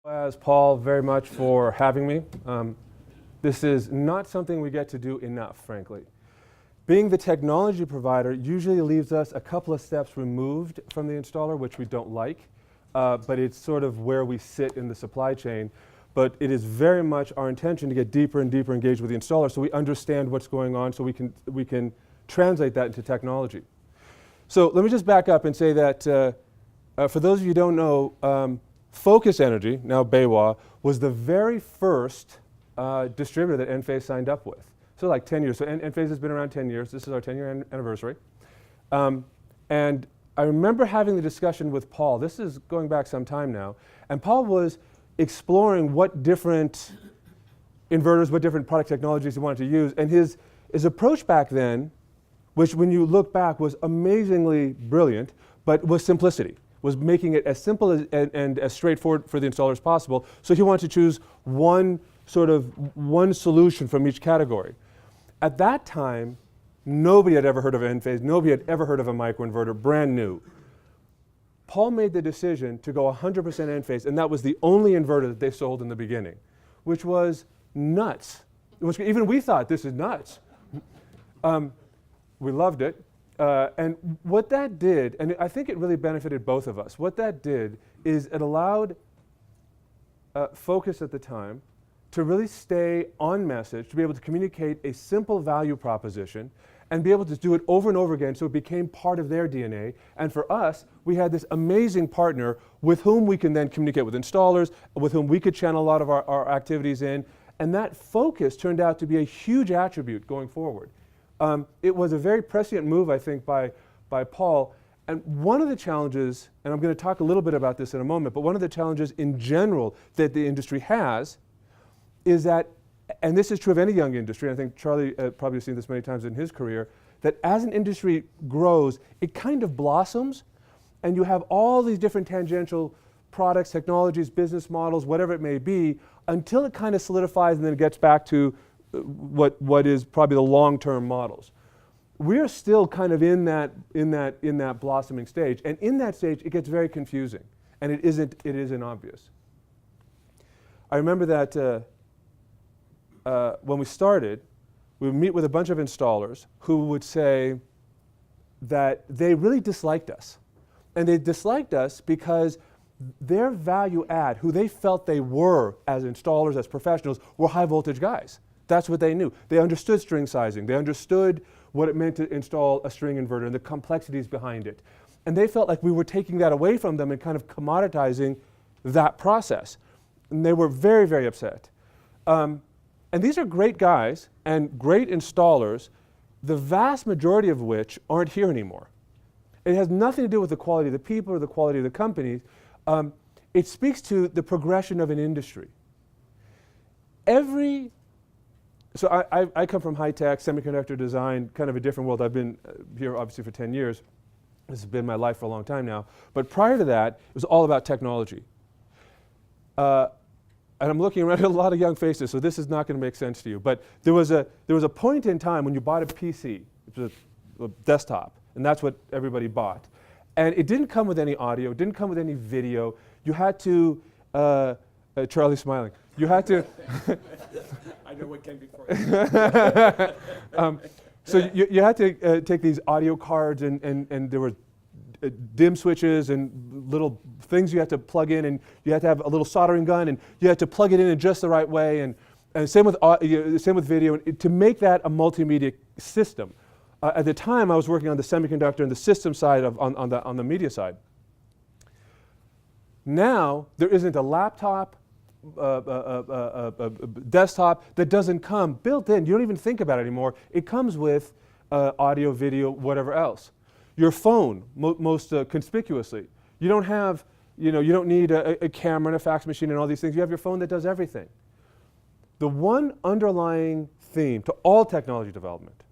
As Paul, very much for having me. This is not something we get to do enough, frankly. Being the technology provider usually leaves us a couple of steps removed from the installer, which we don't like, but it's sort of where we sit in the supply chain. But it is very much our intention to get deeper and deeper engaged with the installer so we understand what's going on so we can translate that into technology. So let me just back up and say that for those of you who don't know, Focus Energy, now BayWa, was the very first distributor that Enphase signed up with. So like 10 years. So Enphase has been around 10 years. This is our 10-year anniversary. And I remember having the discussion with Paul. This is going back some time now. And Paul was exploring what different inverters, what different product technologies he wanted to use. And his approach back then, which when you look back was amazingly brilliant, but was simplicity. Was making it as simple and as straightforward for the installer as possible. So he wanted to choose one solution from each category. At that time, nobody had ever heard of Enphase, nobody had ever heard of a microinverter, brand new. Paul made the decision to go 100% Enphase, and that was the only inverter that they sold in the beginning, which was nuts. Even we thought, this is nuts. We loved it. And what that did, and I think it really benefited both of us, what that did is it allowed Focus at the time to really stay on message, to be able to communicate a simple value proposition and be able to do it over and over again so it became part of their DNA. And for us, we had this amazing partner with whom we can then communicate with installers, with whom we could channel a lot of our activities in. And that focus turned out to be a huge attribute going forward. It was a very prescient move, I think, by Paul. And one of the challenges, and I'm going to talk a little bit about this in a moment, but one of the challenges in general that the industry has is that, and this is true of any young industry, and I think Charlie probably has seen this many times in his career, that as an industry grows, it kind of blossoms, and you have all these different tangential products, technologies, business models, whatever it may be, until it kind of solidifies and then it gets back to what is probably the long-term models. We're still kind of in that blossoming stage, and in that stage it gets very confusing, and it isn't obvious. I remember that when we started, we would meet with a bunch of installers who would say that they really disliked us, and they disliked us because their value add, who they felt they were as installers, as professionals, were high voltage guys. That's what they knew. They understood string sizing. They understood what it meant to install a string inverter and the complexities behind it. And they felt like we were taking that away from them and kind of commoditizing that process. And they were very, very upset. And these are great guys and great installers, the vast majority of which aren't here anymore. It has nothing to do with the quality of the people or the quality of the companies. It speaks to the progression of an industry. So I come from high-tech, semiconductor design, kind of a different world. I've been here obviously for 10 years. This has been my life for a long time now. But prior to that, it was all about technology. And I'm looking around at a lot of young faces, so this is not going to make sense to you. But there was a point in time when you bought a PC, which was a desktop, and that's what everybody bought. And it didn't come with any audio, it didn't come with any video. You had to, Charlie's smiling. You had to. I know what came before. So you had to take these audio cards, and there were dim switches and little things you had to plug in, and you had to have a little soldering gun, and you had to plug it in just the right way, and same with video, to make that a multimedia system. At the time, I was working on the semiconductor and the system side on the media side. Now there isn't a laptop, desktop that doesn't come built in. You don't even think about it anymore. It comes with audio, video, whatever else. Your phone, most conspicuously. You don't have, you don't need a camera and a fax machine and all these things. You have your phone that does everything. The one underlying theme to all technology development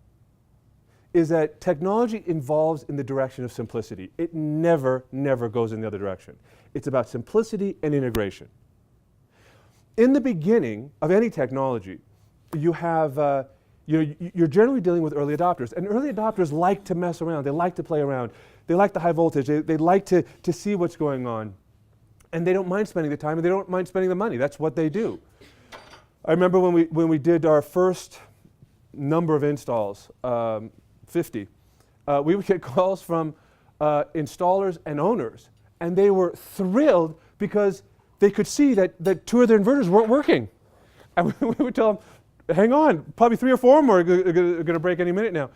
is that technology evolves in the direction of simplicity. It never, never goes in the other direction. It's about simplicity and integration. In the beginning of any technology, you have, you're generally dealing with early adopters. And early adopters like to mess around. They like to play around. They like the high voltage. They like to see what's going on. And they don't mind spending the time, and they don't mind spending the money. That's what they do. I remember when we did our first number of installs, 50, we would get calls from installers and owners, and they were thrilled because they could see that 2 of their inverters weren't working. And we would tell them, hang on, probably 3 or 4 more are going to break any minute now.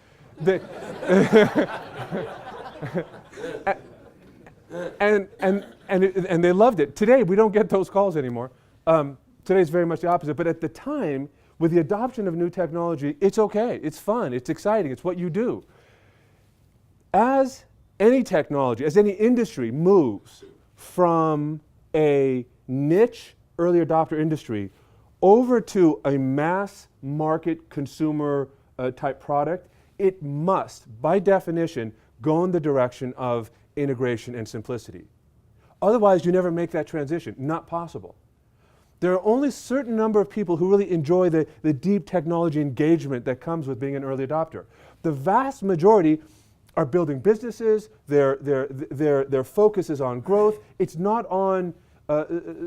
And they loved it. Today, we don't get those calls anymore. Today's very much the opposite. But at the time, with the adoption of new technology, it's okay. It's fun. It's exciting. It's what you do. As any technology, as any industry moves from a niche early adopter industry over to a mass market consumer type product, it must, by definition, go in the direction of integration and simplicity. Otherwise, you never make that transition. Not possible. There are only a certain number of people who really enjoy the deep technology engagement that comes with being an early adopter. The vast majority are building businesses. Their focus is on growth. It's not on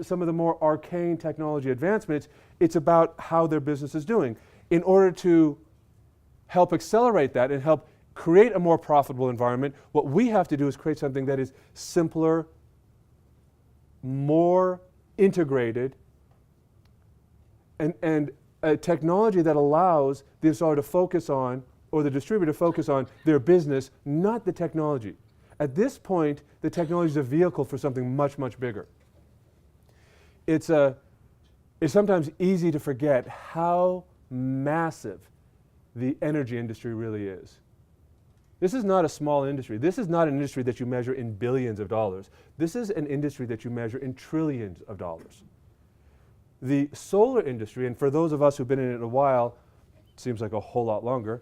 some of the more arcane technology advancements. It's about how their business is doing. In order to help accelerate that and help create a more profitable environment, what we have to do is create something that is simpler, more integrated, and a technology that allows the installer to focus on, or the distributor to focus on, their business, not the technology. At this point, the technology is a vehicle for something much, much bigger. It's sometimes easy to forget how massive the energy industry really is. This is not a small industry. This is not an industry that you measure in billions of dollars. This is an industry that you measure in trillions of dollars. The solar industry, and for those of us who've been in it a while, it seems like a whole lot longer,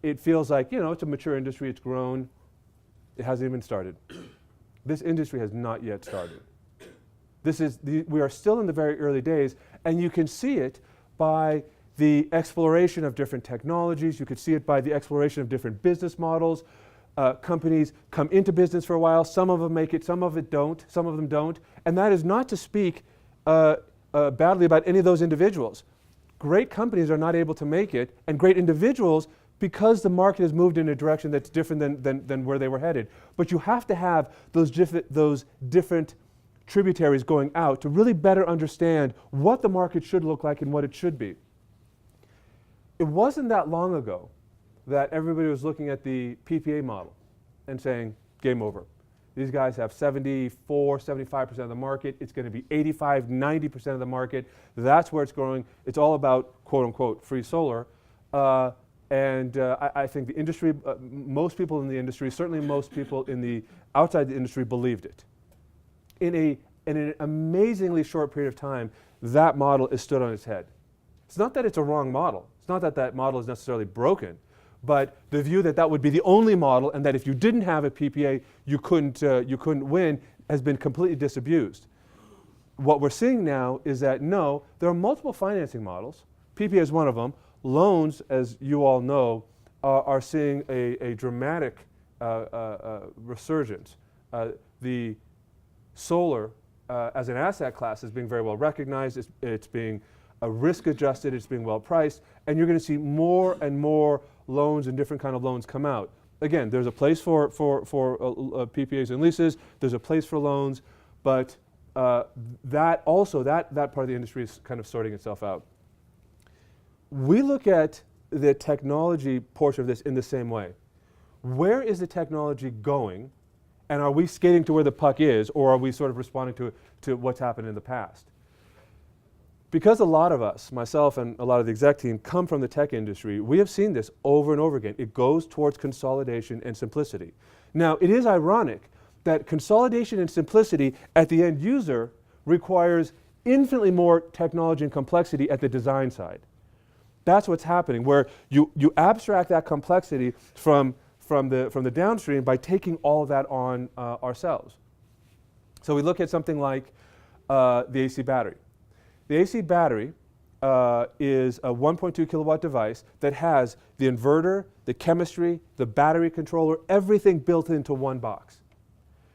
it feels like, it's a mature industry, it's grown, it hasn't even started. This industry has not yet started. We are still in the very early days, and you can see it by the exploration of different technologies. You could see it by the exploration of different business models. Companies come into business for a while. Some of them make it, some of them don't. And that is not to speak badly about any of those individuals. Great companies are not able to make it, and great individuals, because the market has moved in a direction that's different than where they were headed. But you have to have those different tributaries going out to really better understand what the market should look like and what it should be. It wasn't that long ago that everybody was looking at the PPA model and saying, game over. These guys have 74, 75% of the market. It's going to be 85, 90% of the market. That's where it's growing. It's all about, quote unquote, free solar. I think the industry, most people in the industry, certainly most people outside the industry believed it. In an amazingly short period of time, that model is stood on its head. It's not that it's a wrong model. It's not that that model is necessarily broken, but the view that that would be the only model and that if you didn't have a PPA, you couldn't win has been completely disabused. What we're seeing now is that no, there are multiple financing models. PPA is one of them. Loans, as you all know, are seeing a dramatic resurgence. The solar as an asset class is being very well recognized. It's being risk adjusted, it's being well priced, and you're going to see more and more loans and different kind of loans come out. Again, there's a place for PPAs and leases, there's a place for loans, but that part of the industry is kind of sorting itself out. We look at the technology portion of this in the same way. Where is the technology going, and are we skating to where the puck is, or are we sort of responding to what's happened in the past? Because a lot of us, myself and a lot of the exec team, come from the tech industry, we have seen this over and over again. It goes towards consolidation and simplicity. Now, it is ironic that consolidation and simplicity at the end user requires infinitely more technology and complexity at the design side. That's what's happening, where you abstract that complexity from the downstream by taking all of that on ourselves. So we look at something like the AC battery. The AC battery is a 1.2 kilowatt device that has the inverter, the chemistry, the battery controller, everything built into one box.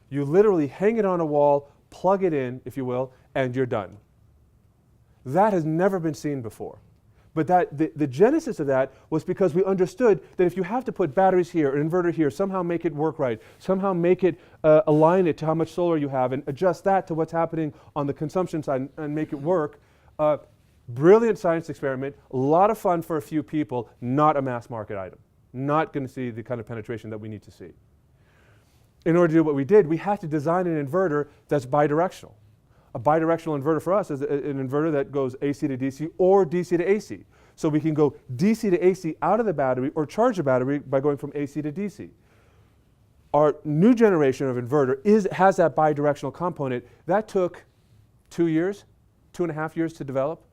You literally hang it on a wall, plug it in, if you will, and you're done. That has never been seen before. But the genesis of that was because we understood that if you have to put batteries here, an inverter here, somehow make it work right, somehow make it align it to how much solar you have and adjust that to what's happening on the consumption side and make it work. Brilliant science experiment, a lot of fun for a few people, not a mass market item. Not going to see the kind of penetration that we need to see. In order to do what we did, we had to design an inverter that's bidirectional. A bidirectional inverter for us is an inverter that goes AC to DC or DC to AC. So we can go DC to AC out of the battery or charge the battery by going from AC to DC. Our new generation of inverter has that bidirectional component. That took 2 years, 2.5 years to develop.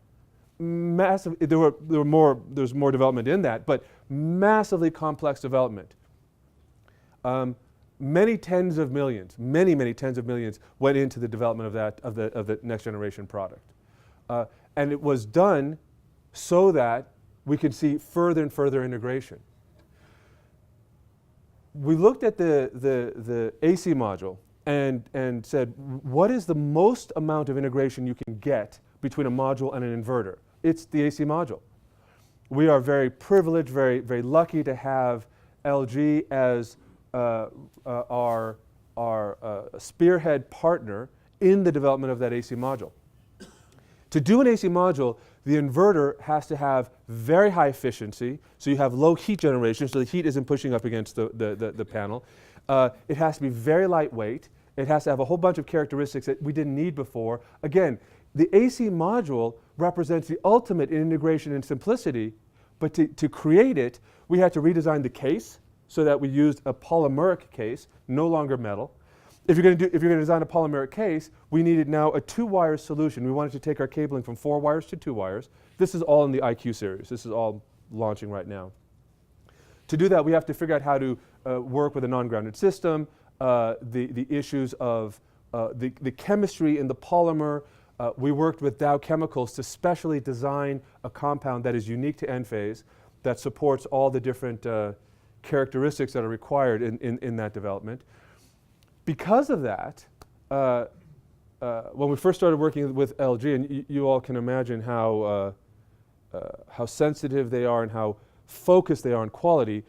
Massive, there's more development in that, but massively complex development. Many tens of millions went into the development of the next generation product. And it was done so that we could see further and further integration. We looked at the AC module and said, what is the most amount of integration you can get between a module and an inverter? It's the AC module. We are very privileged, very, very lucky to have LG as our spearhead partner in the development of that AC module. To do an AC module, the inverter has to have very high efficiency, so you have low heat generation, so the heat isn't pushing up against the panel. It has to be very lightweight. It has to have a whole bunch of characteristics that we didn't need before. Again, the AC module represents the ultimate in integration and simplicity, but to create it, we had to redesign the case so that we used a polymeric case, no longer metal. If you're going to design a polymeric case, we needed now a 2-wire solution. We wanted to take our cabling from 4 wires to 2 wires. This is all in the IQ series. This is all launching right now. To do that, we have to figure out how to work with a non-grounded system, the issues of the chemistry in the polymer. We worked with Dow Chemicals to specially design a compound that is unique to Enphase, that supports all the different characteristics that are required in that development. Because of that, when we first started working with LG, and you all can imagine how sensitive they are and how focused they are on quality,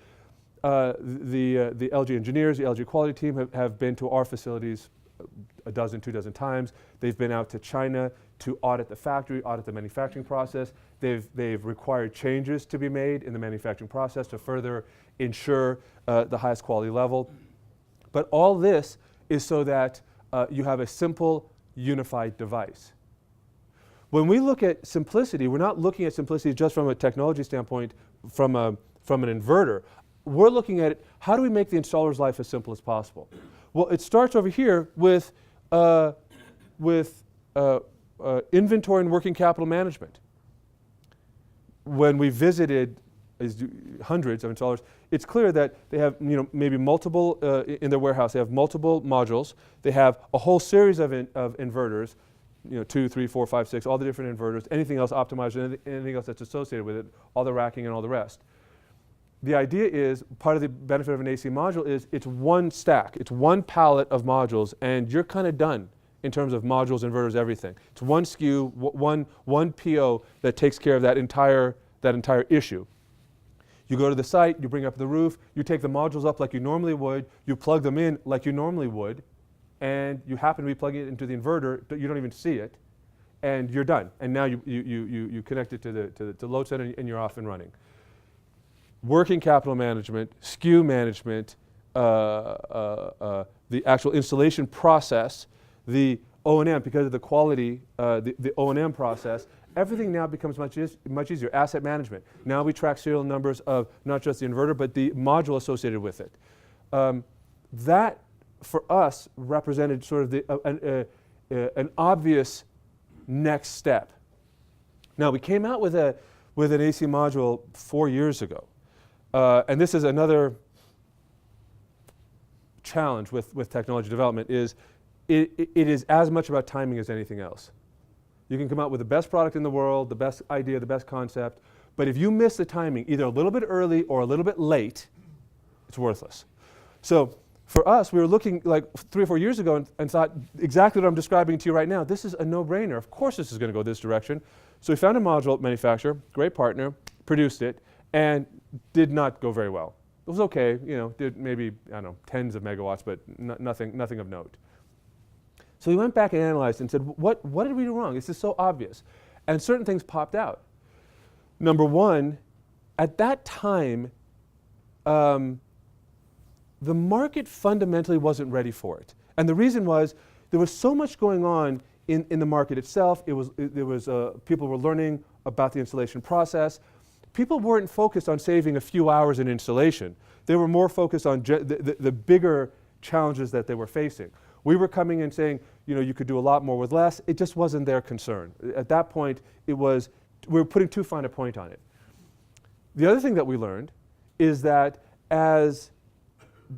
the LG engineers, the LG quality team have been to our facilities a dozen, 2 dozen times. They've been out to China to audit the factory, audit the manufacturing process. They've required changes to be made in the manufacturing process to further ensure the highest quality level. But all this is so that you have a simple, unified device. When we look at simplicity, we're not looking at simplicity just from a technology standpoint, from an inverter. We're looking at it, how do we make the installer's life as simple as possible? Well, it starts over here with inventory and working capital management. When we visited hundreds of installers, it's clear that they have maybe multiple, in their warehouse, they have multiple modules. They have a whole series of inverters, 2, 3, 4, 5, 6, all the different inverters, anything else optimized, anything else that's associated with it, all the racking and all the rest. The idea is, part of the benefit of an AC module is it's one stack, it's one palette of modules, and you're kind of done in terms of modules, inverters, everything. It's one SKU, one PO that takes care of that entire issue. You go to the site, you bring up the roof, you take the modules up like you normally would, you plug them in like you normally would, and you happen to be plugging it into the inverter, but you don't even see it, and you're done. And now you connect it to the load center and you're off and running. Working capital management, SKU management, the actual installation process, the O&M, because of the quality, the O&M process, everything now becomes much easier. Asset management. Now we track serial numbers of not just the inverter, but the module associated with it. That, for us, represented sort of an obvious next step. Now, we came out with an AC module 4 years ago. And this is another challenge with technology development, is it is as much about timing as anything else. You can come out with the best product in the world, the best idea, the best concept, but if you miss the timing, either a little bit early or a little bit late, it's worthless. So For us, we were looking like 3 or 4 years ago and thought exactly what I'm describing to you right now. This is a no-brainer. Of course this is going to go this direction. So we found a module manufacturer, great partner, produced it, and did not go very well. It was okay, did maybe, I don't know, tens of megawatts, but nothing of note. So we went back and analyzed and said, what did we do wrong? This is so obvious. And certain things popped out. Number one, at that time, the market fundamentally wasn't ready for it. And the reason was there was so much going on in the market itself. People were learning about the installation process. People weren't focused on saving a few hours in installation. They were more focused on the bigger challenges that they were facing. We were coming in saying, you could do a lot more with less. It just wasn't their concern. At that point, we were putting too fine a point on it. The other thing that we learned is that as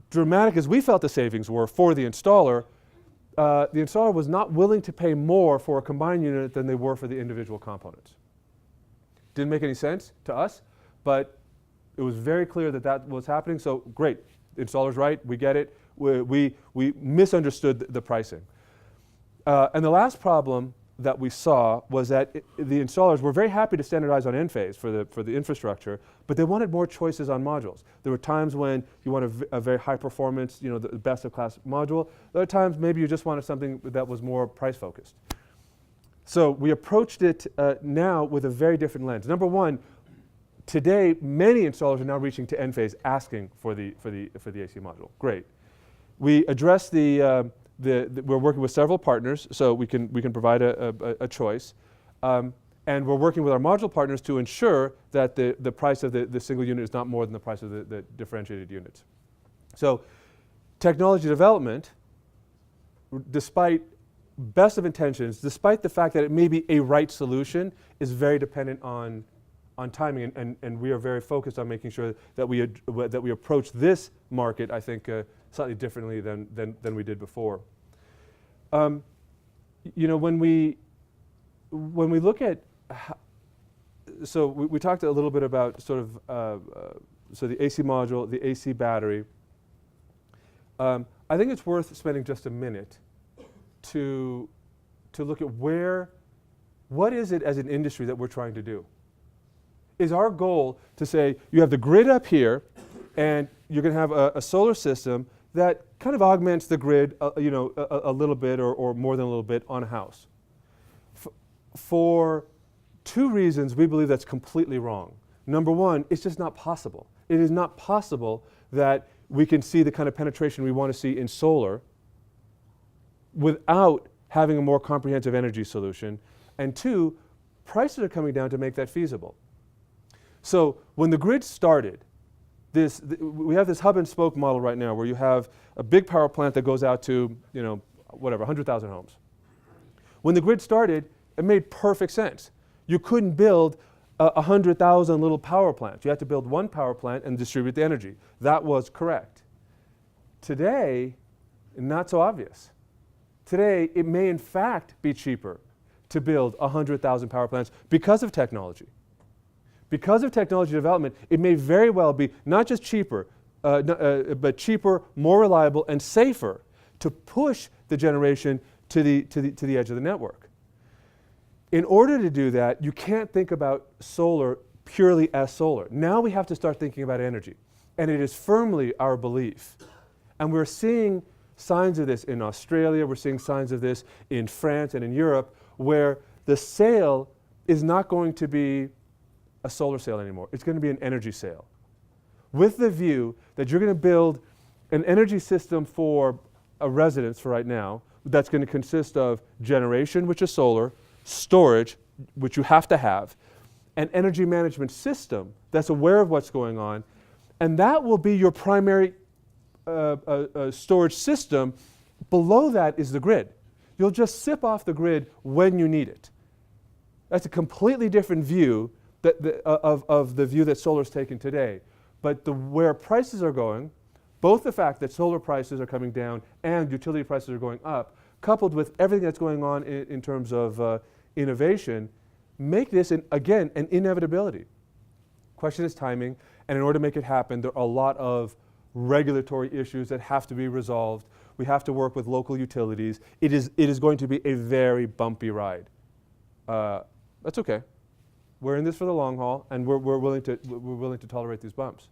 dramatic as we felt the savings were for the installer was not willing to pay more for a combined unit than they were for the individual components. Didn't make any sense to us, but it was very clear that that was happening. So great, the installer's right, we get it. We misunderstood the pricing. And the last problem that we saw was that the installers were very happy to standardize on Enphase for the infrastructure, but they wanted more choices on modules. There were times when you want a very high performance, the best of class module. Other times maybe you just wanted something that was more price focused. So we approached it now with a very different lens. Number one, today many installers are now reaching to Enphase asking for the AC module. Great. We address we're working with several partners, so we can provide a choice. And we're working with our module partners to ensure that the price of the single unit is not more than the price of the differentiated units. So technology development, despite best of intentions, despite the fact that it may be a right solution, is very dependent on timing, and we are very focused on making sure that we approach this market, I think, slightly differently than we did before. When we look at so we talked a little bit about sort of so the AC module, the AC battery. I think it's worth spending just a minute to look at what is it as an industry that we're trying to do? Is our goal to say you have the grid up here and you're going to have a solar system that kind of augments the grid a little bit or more than a little bit on a house? For two reasons, we believe that's completely wrong. Number one, it's just not possible. It is not possible that we can see the kind of penetration we want to see in solar without having a more comprehensive energy solution. And two, prices are coming down to make that feasible. So when the grid started, we have this hub and spoke model right now where you have a big power plant that goes out to, 100,000 homes. When the grid started, it made perfect sense. You couldn't build 100,000 little power plants. You had to build one power plant and distribute the energy. That was correct. Today, not so obvious. Today, it may in fact be cheaper to build 100,000 power plants because of technology. Because of technology development, it may very well be not just cheaper, but cheaper, more reliable, and safer to push the generation to the edge of the network. In order to do that, you can't think about solar purely as solar. Now we have to start thinking about energy. And it is firmly our belief. And we're seeing signs of this in Australia, we're seeing signs of this in France and in Europe, where the sale is not going to be a solar sale anymore. It's going to be an energy sale, with the view that you're going to build an energy system for a residence for right now that's going to consist of generation, which is solar, storage, which you have to have, an energy management system that's aware of what's going on, and that will be your primary storage system. Below that is the grid. You'll just sip off the grid when you need it. That's a completely different view of the view that solar's taken today. But where prices are going, both the fact that solar prices are coming down and utility prices are going up, coupled with everything that's going on in terms of innovation, make this, again, an inevitability. Question is timing, and in order to make it happen, there are a lot of regulatory issues that have to be resolved. We have to work with local utilities. It is going to be a very bumpy ride. That's okay. We're in this for the long haul, and we're willing to tolerate these bumps.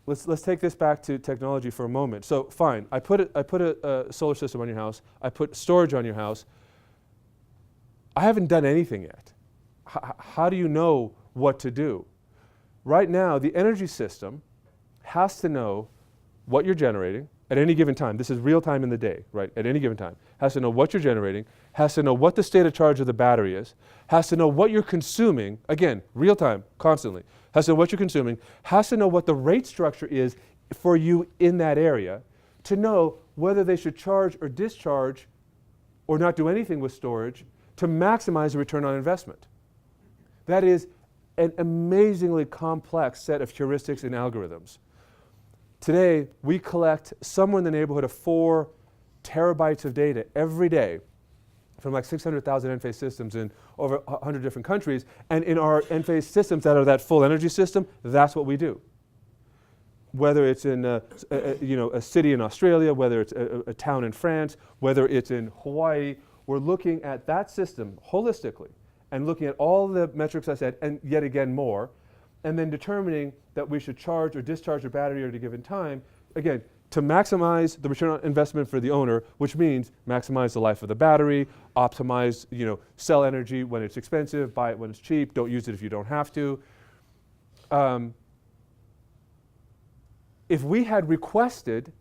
Let's take this back to technology for a moment. So fine, I put a solar system on your house. I put storage on your house. I haven't done anything yet. How do you know what to do? Right now, the energy system has to know what you're generating at any given time. This is real time in the day, right? At any given time. Has to know what you're generating, has to know what the state of charge of the battery is, has to know what you're consuming, again, real time, constantly. Has to know what you're consuming, has to know what the rate structure is for you in that area, to know whether they should charge or discharge or not do anything with storage to maximize the return on investment. That is an amazingly complex set of heuristics and algorithms. Today, we collect somewhere in the neighborhood of 4 terabytes of data every day from like 600,000 Enphase systems in over 100 different countries. And in our Enphase systems that are that full energy system, that's what we do. Whether it's in a city in Australia, whether it's a town in France, whether it's in Hawaii, we're looking at that system holistically and looking at all the metrics I said, and yet again more, and then determining that we should charge or discharge a battery at a given time, again, to maximize the return on investment for the owner, which means maximize the life of the battery, optimize, sell energy when it's expensive, buy it when it's cheap, don't use it if you don't have to. If we had requested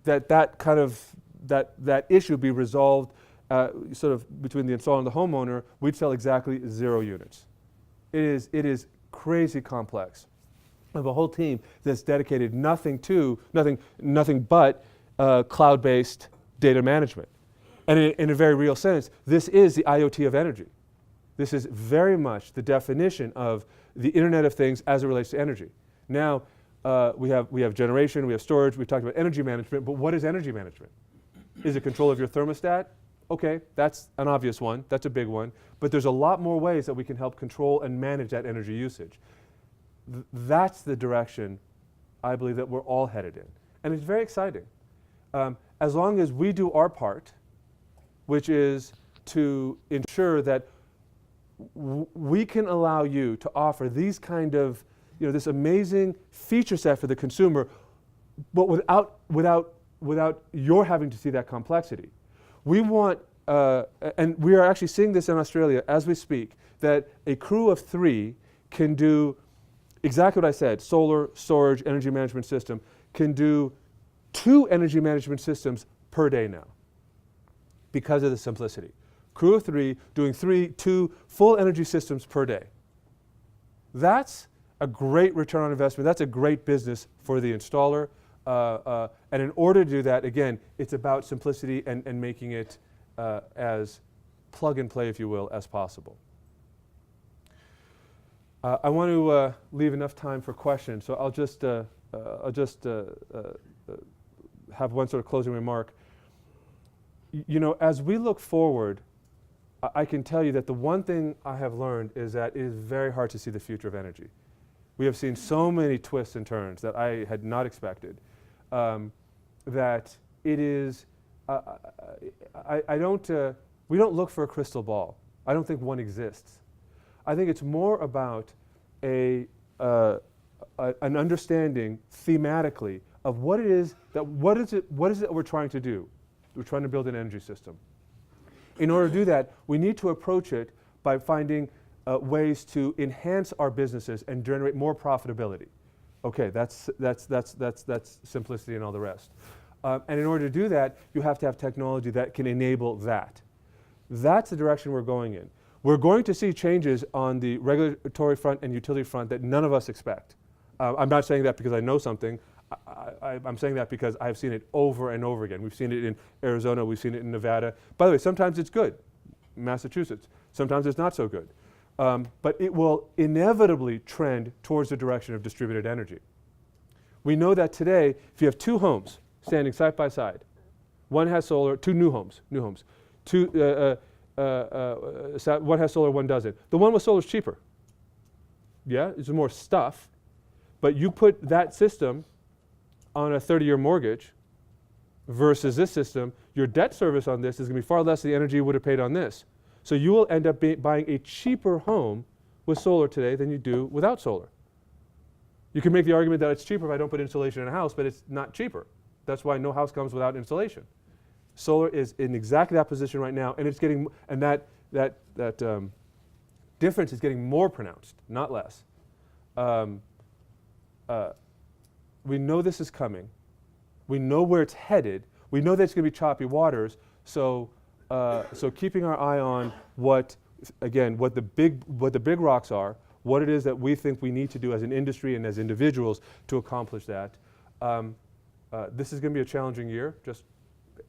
that issue be resolved sort of between the installer and the homeowner, we'd sell exactly 0 units. It is crazy complex. We have a whole team that's dedicated nothing but cloud-based data management. And in a very real sense, this is the IoT of energy. This is very much the definition of the Internet of Things as it relates to energy. Now, we have generation, we have storage, we've talked about energy management, but what is energy management? Is it control of your thermostat? Okay, that's an obvious one, that's a big one, but there's a lot more ways that we can help control and manage that energy usage. That's the direction I believe that we're all headed in. And it's very exciting. As long as we do our part, which is to ensure that we can allow you to offer these kind of, this amazing feature set for the consumer, but without your having to see that complexity. We want, and we are actually seeing this in Australia as we speak, that a crew of 3 can do exactly what I said, solar, storage, energy management system, can do 2 energy management systems per day now because of the simplicity. Crew of 3 doing 2 full energy systems per day. That's a great return on investment. That's a great business for the installer. And in order to do that, again, it's about simplicity and making it as plug and play, if you will, as possible. I want to leave enough time for questions, so I'll just have one sort of closing remark. As we look forward, I can tell you that the one thing I have learned is that it is very hard to see the future of energy. We have seen so many twists and turns that I had not expected. That it is, we don't look for a crystal ball. I don't think one exists. I think it's more about an understanding thematically of what is it we're trying to do. We're trying to build an energy system. In order to do that, we need to approach it by finding ways to enhance our businesses and generate more profitability. Okay, that's simplicity and all the rest. And in order to do that, you have to have technology that can enable that. That's the direction we're going in. We're going to see changes on the regulatory front and utility front that none of us expect. I'm not saying that because I know something. I'm saying that because I've seen it over and over again. We've seen it in Arizona, we've seen it in Nevada. By the way, sometimes it's good, Massachusetts. Sometimes it's not so good. But it will inevitably trend towards the direction of distributed energy. We know that today, if you have 2 homes standing side by side, one has solar, 2 new homes. One has solar, one doesn't. The one with solar is cheaper. Yeah, it's more stuff, but you put that system on a 30-year mortgage versus this system, your debt service on this is going to be far less than the energy you would have paid on this. So you will end up buying a cheaper home with solar today than you do without solar. You can make the argument that it's cheaper if I don't put insulation in a house, but it's not cheaper. That's why no house comes without insulation. Solar is in exactly that position right now, and it's getting, and that difference is getting more pronounced, not less. We know this is coming. We know where it's headed. We know that it's going to be choppy waters. So keeping our eye on what the big rocks are, what it is that we think we need to do as an industry and as individuals to accomplish that. This is going to be a challenging year. Just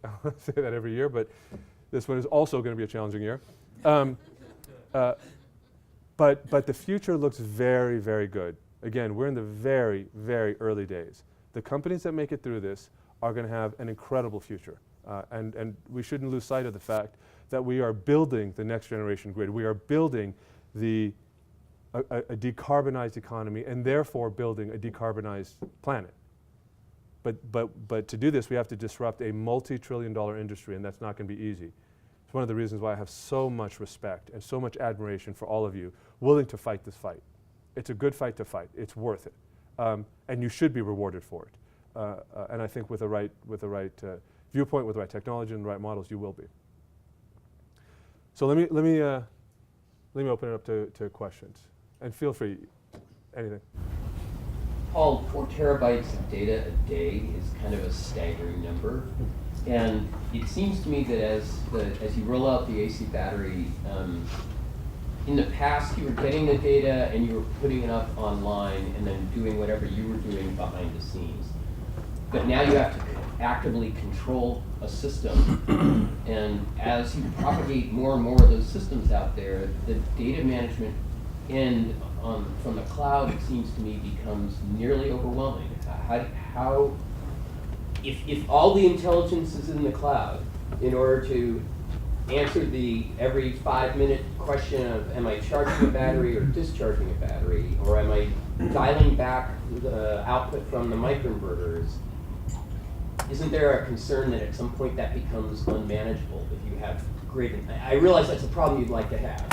I say that every year, but this one is also going to be a challenging year. But the future looks very, very good. Again, we're in the very, very early days. The companies that make it through this are going to have an incredible future. And we shouldn't lose sight of the fact that we are building the next generation grid. We are building a decarbonized economy and therefore building a decarbonized planet. But to do this, we have to disrupt a multi-trillion-dollar industry, and that's not going to be easy. It's one of the reasons why I have so much respect and so much admiration for all of you willing to fight this fight. It's a good fight to fight. It's worth it. And you should be rewarded for it. And I think with the right viewpoint, with the right technology and the right models, you will be. So let me open it up to questions. And feel free, anything. Paul, 4 terabytes of data a day is kind of a staggering number. And it seems to me that as you roll out the AC battery, in the past you were getting the data and you were putting it up online and then doing whatever you were doing behind the scenes. But now you have to actively control a system. And as you propagate more and more of those systems out there, the data management end from the cloud, it seems to me, becomes nearly overwhelming. If all the intelligence is in the cloud, in order to answer the every 5-minute question of am I charging a battery or discharging a battery, or am I dialing back the output from the microinverters, isn't there a concern that at some point that becomes unmanageable if you have great, I realize that's a problem you'd like to have,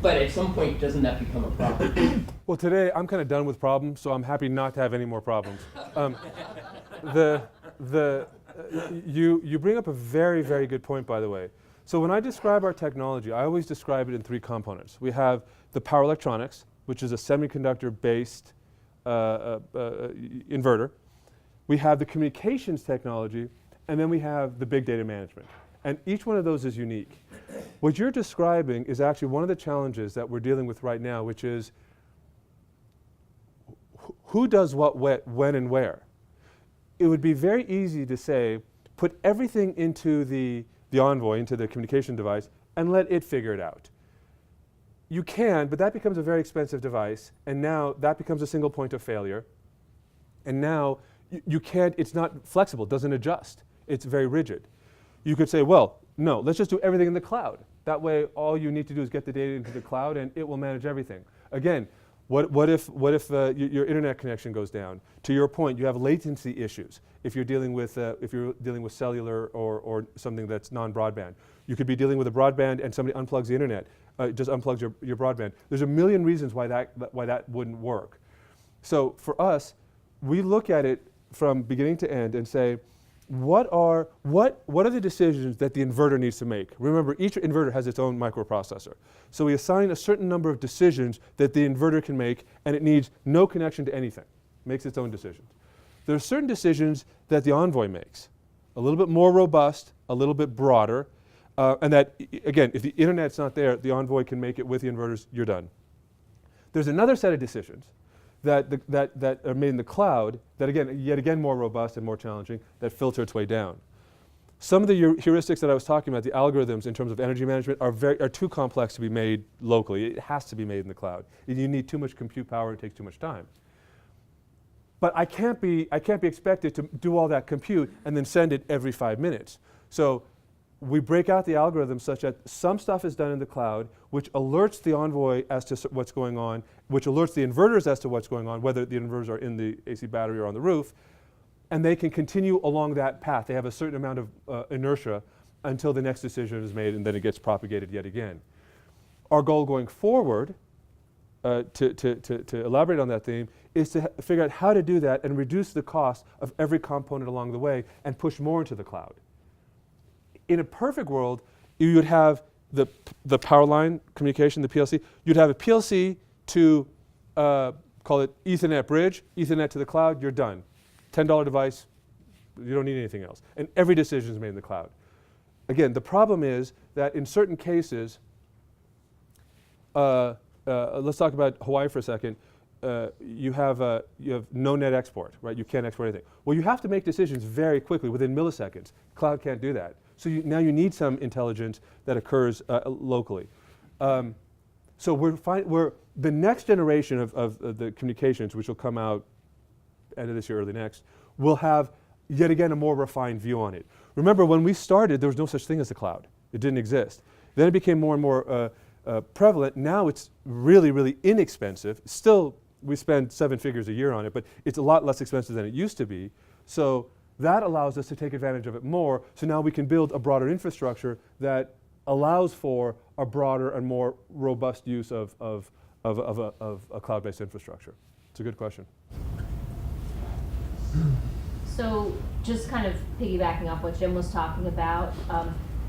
but at some point doesn't that become a problem? Well, today I'm kind of done with problems, so I'm happy not to have any more problems. You bring up a very, very good point, by the way. So when I describe our technology, I always describe it in 3 components. We have the power electronics, which is a semiconductor-based inverter. We have the communications technology, and then we have the big data management. And each one of those is unique. What you're describing is actually one of the challenges that we're dealing with right now, which is who does what, when, and where. It would be very easy to say, put everything into the Envoy, into the communication device, and let it figure it out. You can, but that becomes a very expensive device, and now that becomes a single point of failure. And now you can't, it's not flexible, it doesn't adjust. It's very rigid. You could say, well, no, let's just do everything in the cloud. That way, all you need to do is get the data into the cloud, and it will manage everything. Again, what if your internet connection goes down? To your point, you have latency issues. If you're dealing with cellular or something that's non-broadband, you could be dealing with a broadband and somebody unplugs the internet, just unplugs your broadband. There's a million reasons why that wouldn't work. So for us, we look at it from beginning to end and say, what are the decisions that the inverter needs to make? Remember, each inverter has its own microprocessor. So we assign a certain number of decisions that the inverter can make, and it needs no connection to anything. Makes its own decisions. There are certain decisions that the Envoy makes, a little bit more robust, a little bit broader, and that, again, if the internet's not there, the Envoy can make it with the inverters, you're done. There's another set of decisions that are made in the cloud that, again, yet again more robust and more challenging, that filter its way down. Some of the heuristics that I was talking about, the algorithms in terms of energy management, are too complex to be made locally. It has to be made in the cloud. You need too much compute power, and it takes too much time. But I can't be expected to do all that compute and then send it every 5 minutes. So we break out the algorithms such that some stuff is done in the cloud, which alerts the Envoy as to what's going on, which alerts the inverters as to what's going on, whether the inverters are in the AC battery or on the roof. and they can continue along that path. They have a certain amount of inertia until the next decision is made, and then it gets propagated yet again. Our goal going forward, to elaborate on that theme, is to figure out how to do that and reduce the cost of every component along the way and push more into the cloud. In a perfect world, you would have the power line communication, the PLC. You'd have a PLC to call it Ethernet bridge, Ethernet to the cloud, you're done. $10 device, you don't need anything else. And every decision is made in the cloud. Again, the problem is that in certain cases, let's talk about Hawaii for a second. You have no net export, right? You can't export anything. Well, you have to make decisions very quickly, within milliseconds. Cloud can't do that. So now you need some intelligence that occurs locally. So we're the next generation of the communications, which will come out end of this year, early next, will have yet again a more refined view on it. Remember, when we started, there was no such thing as the cloud. It didn't exist. Then it became more and more prevalent. Now it's really, really inexpensive. Still, we spend 7 figures a year on it, but it's a lot less expensive than it used to be. So that allows us to take advantage of it more. So now we can build a broader infrastructure that allows for a broader and more robust use of a cloud-based infrastructure. It's a good question. So just kind of piggybacking off what Jim was talking about,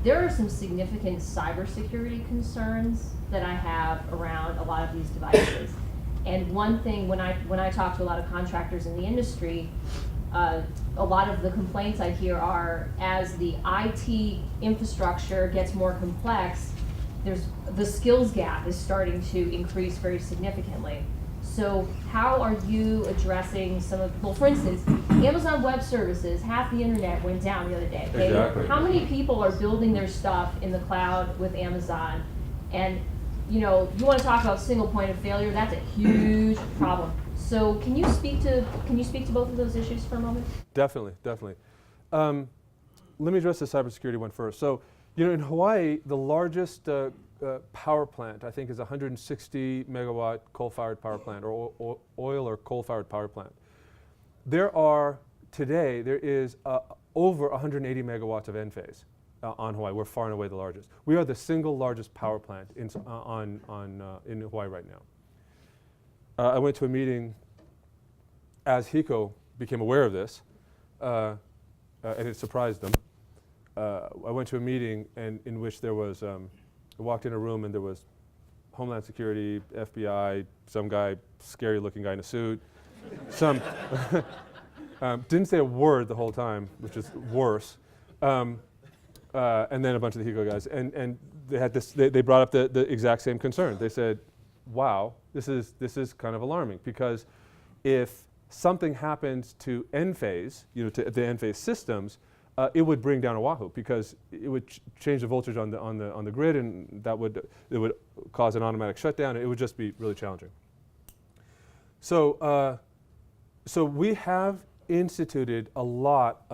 there are some significant cybersecurity concerns that I have around a lot of these devices. And one thing, when I talk to a lot of contractors in the industry, a lot of the complaints I hear are, as the IT infrastructure gets more complex, the skills gap is starting to increase very significantly. So how are you addressing some of, well, for instance, Amazon Web Services, half the internet went down the other day. Okay? Exactly. How many people are building their stuff in the cloud with Amazon? And you want to talk about single point of failure, that's a huge problem. So can you speak to both of those issues for a moment? Definitely. Let me address the cybersecurity one first. So, in Hawaii, the largest power plant, I think, is a 160 megawatt coal-fired power plant, or oil or coal-fired power plant. There is over 180 megawatts of Enphase on Hawaii. We're far and away the largest. We are the single largest power plant in Hawaii right now. I went to a meeting as HECO became aware of this, and it surprised them. I went to a meeting in which there was, I walked in a room and there was Homeland Security, FBI, some guy, scary looking guy in a suit, didn't say a word the whole time, which is worse, and then a bunch of the HECO guys. And they had this, they brought up the exact same concern. They said, wow, this is kind of alarming, because if something happens to Enphase, to the Enphase systems, it would bring down Oahu, because it would change the voltage on the grid, and it would cause an automatic shutdown. And it would just be really challenging. So we have instituted a lot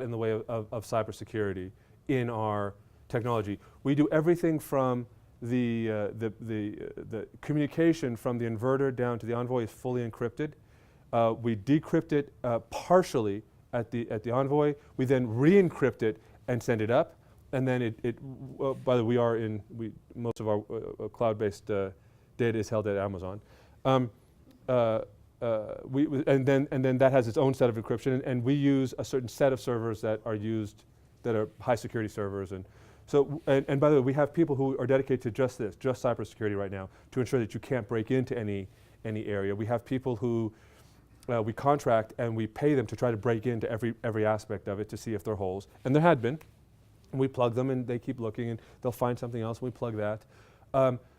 in the way of cybersecurity in our technology. We do everything from the communication from the inverter down to the Envoy is fully encrypted. We decrypt it partially at the Envoy. We then re-encrypt it and send it up. And then by the way, most of our cloud-based data is held at Amazon. And then that has its own set of encryption, and we use a certain set of servers that are high security servers. And so, and by the way, we have people who are dedicated to just cybersecurity right now, to ensure that you can't break into any area. We have people who we contract and we pay them to try to break into every aspect of it to see if there are holes. And there had been. And we plug them, and they keep looking, and they'll find something else, and we plug that.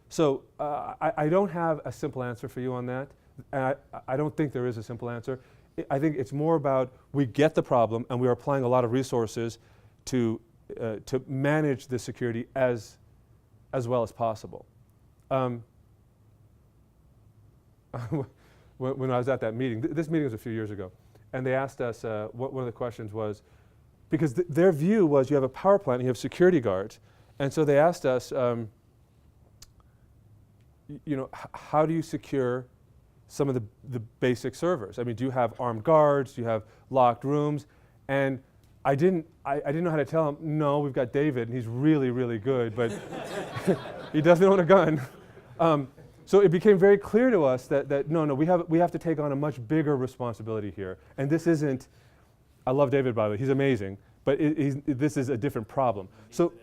So I don't have a simple answer for you on that. And I don't think there is a simple answer. I think it's more about, we get the problem, and we are applying a lot of resources to manage the security as well as possible. When I was at that meeting, this meeting was a few years ago, and they asked us, one of the questions was, because their view was, you have a power plant, and you have security guards, and so they asked us, how do you secure some of the basic servers. I mean, do you have armed guards? Do you have locked rooms? And I didn't know how to tell him, no, we've got David, and he's really, really good, but he doesn't own a gun. So it became very clear to us that no, we have to take on a much bigger responsibility here. And this isn't, I love David, by the way, he's amazing, but this is a different problem. So,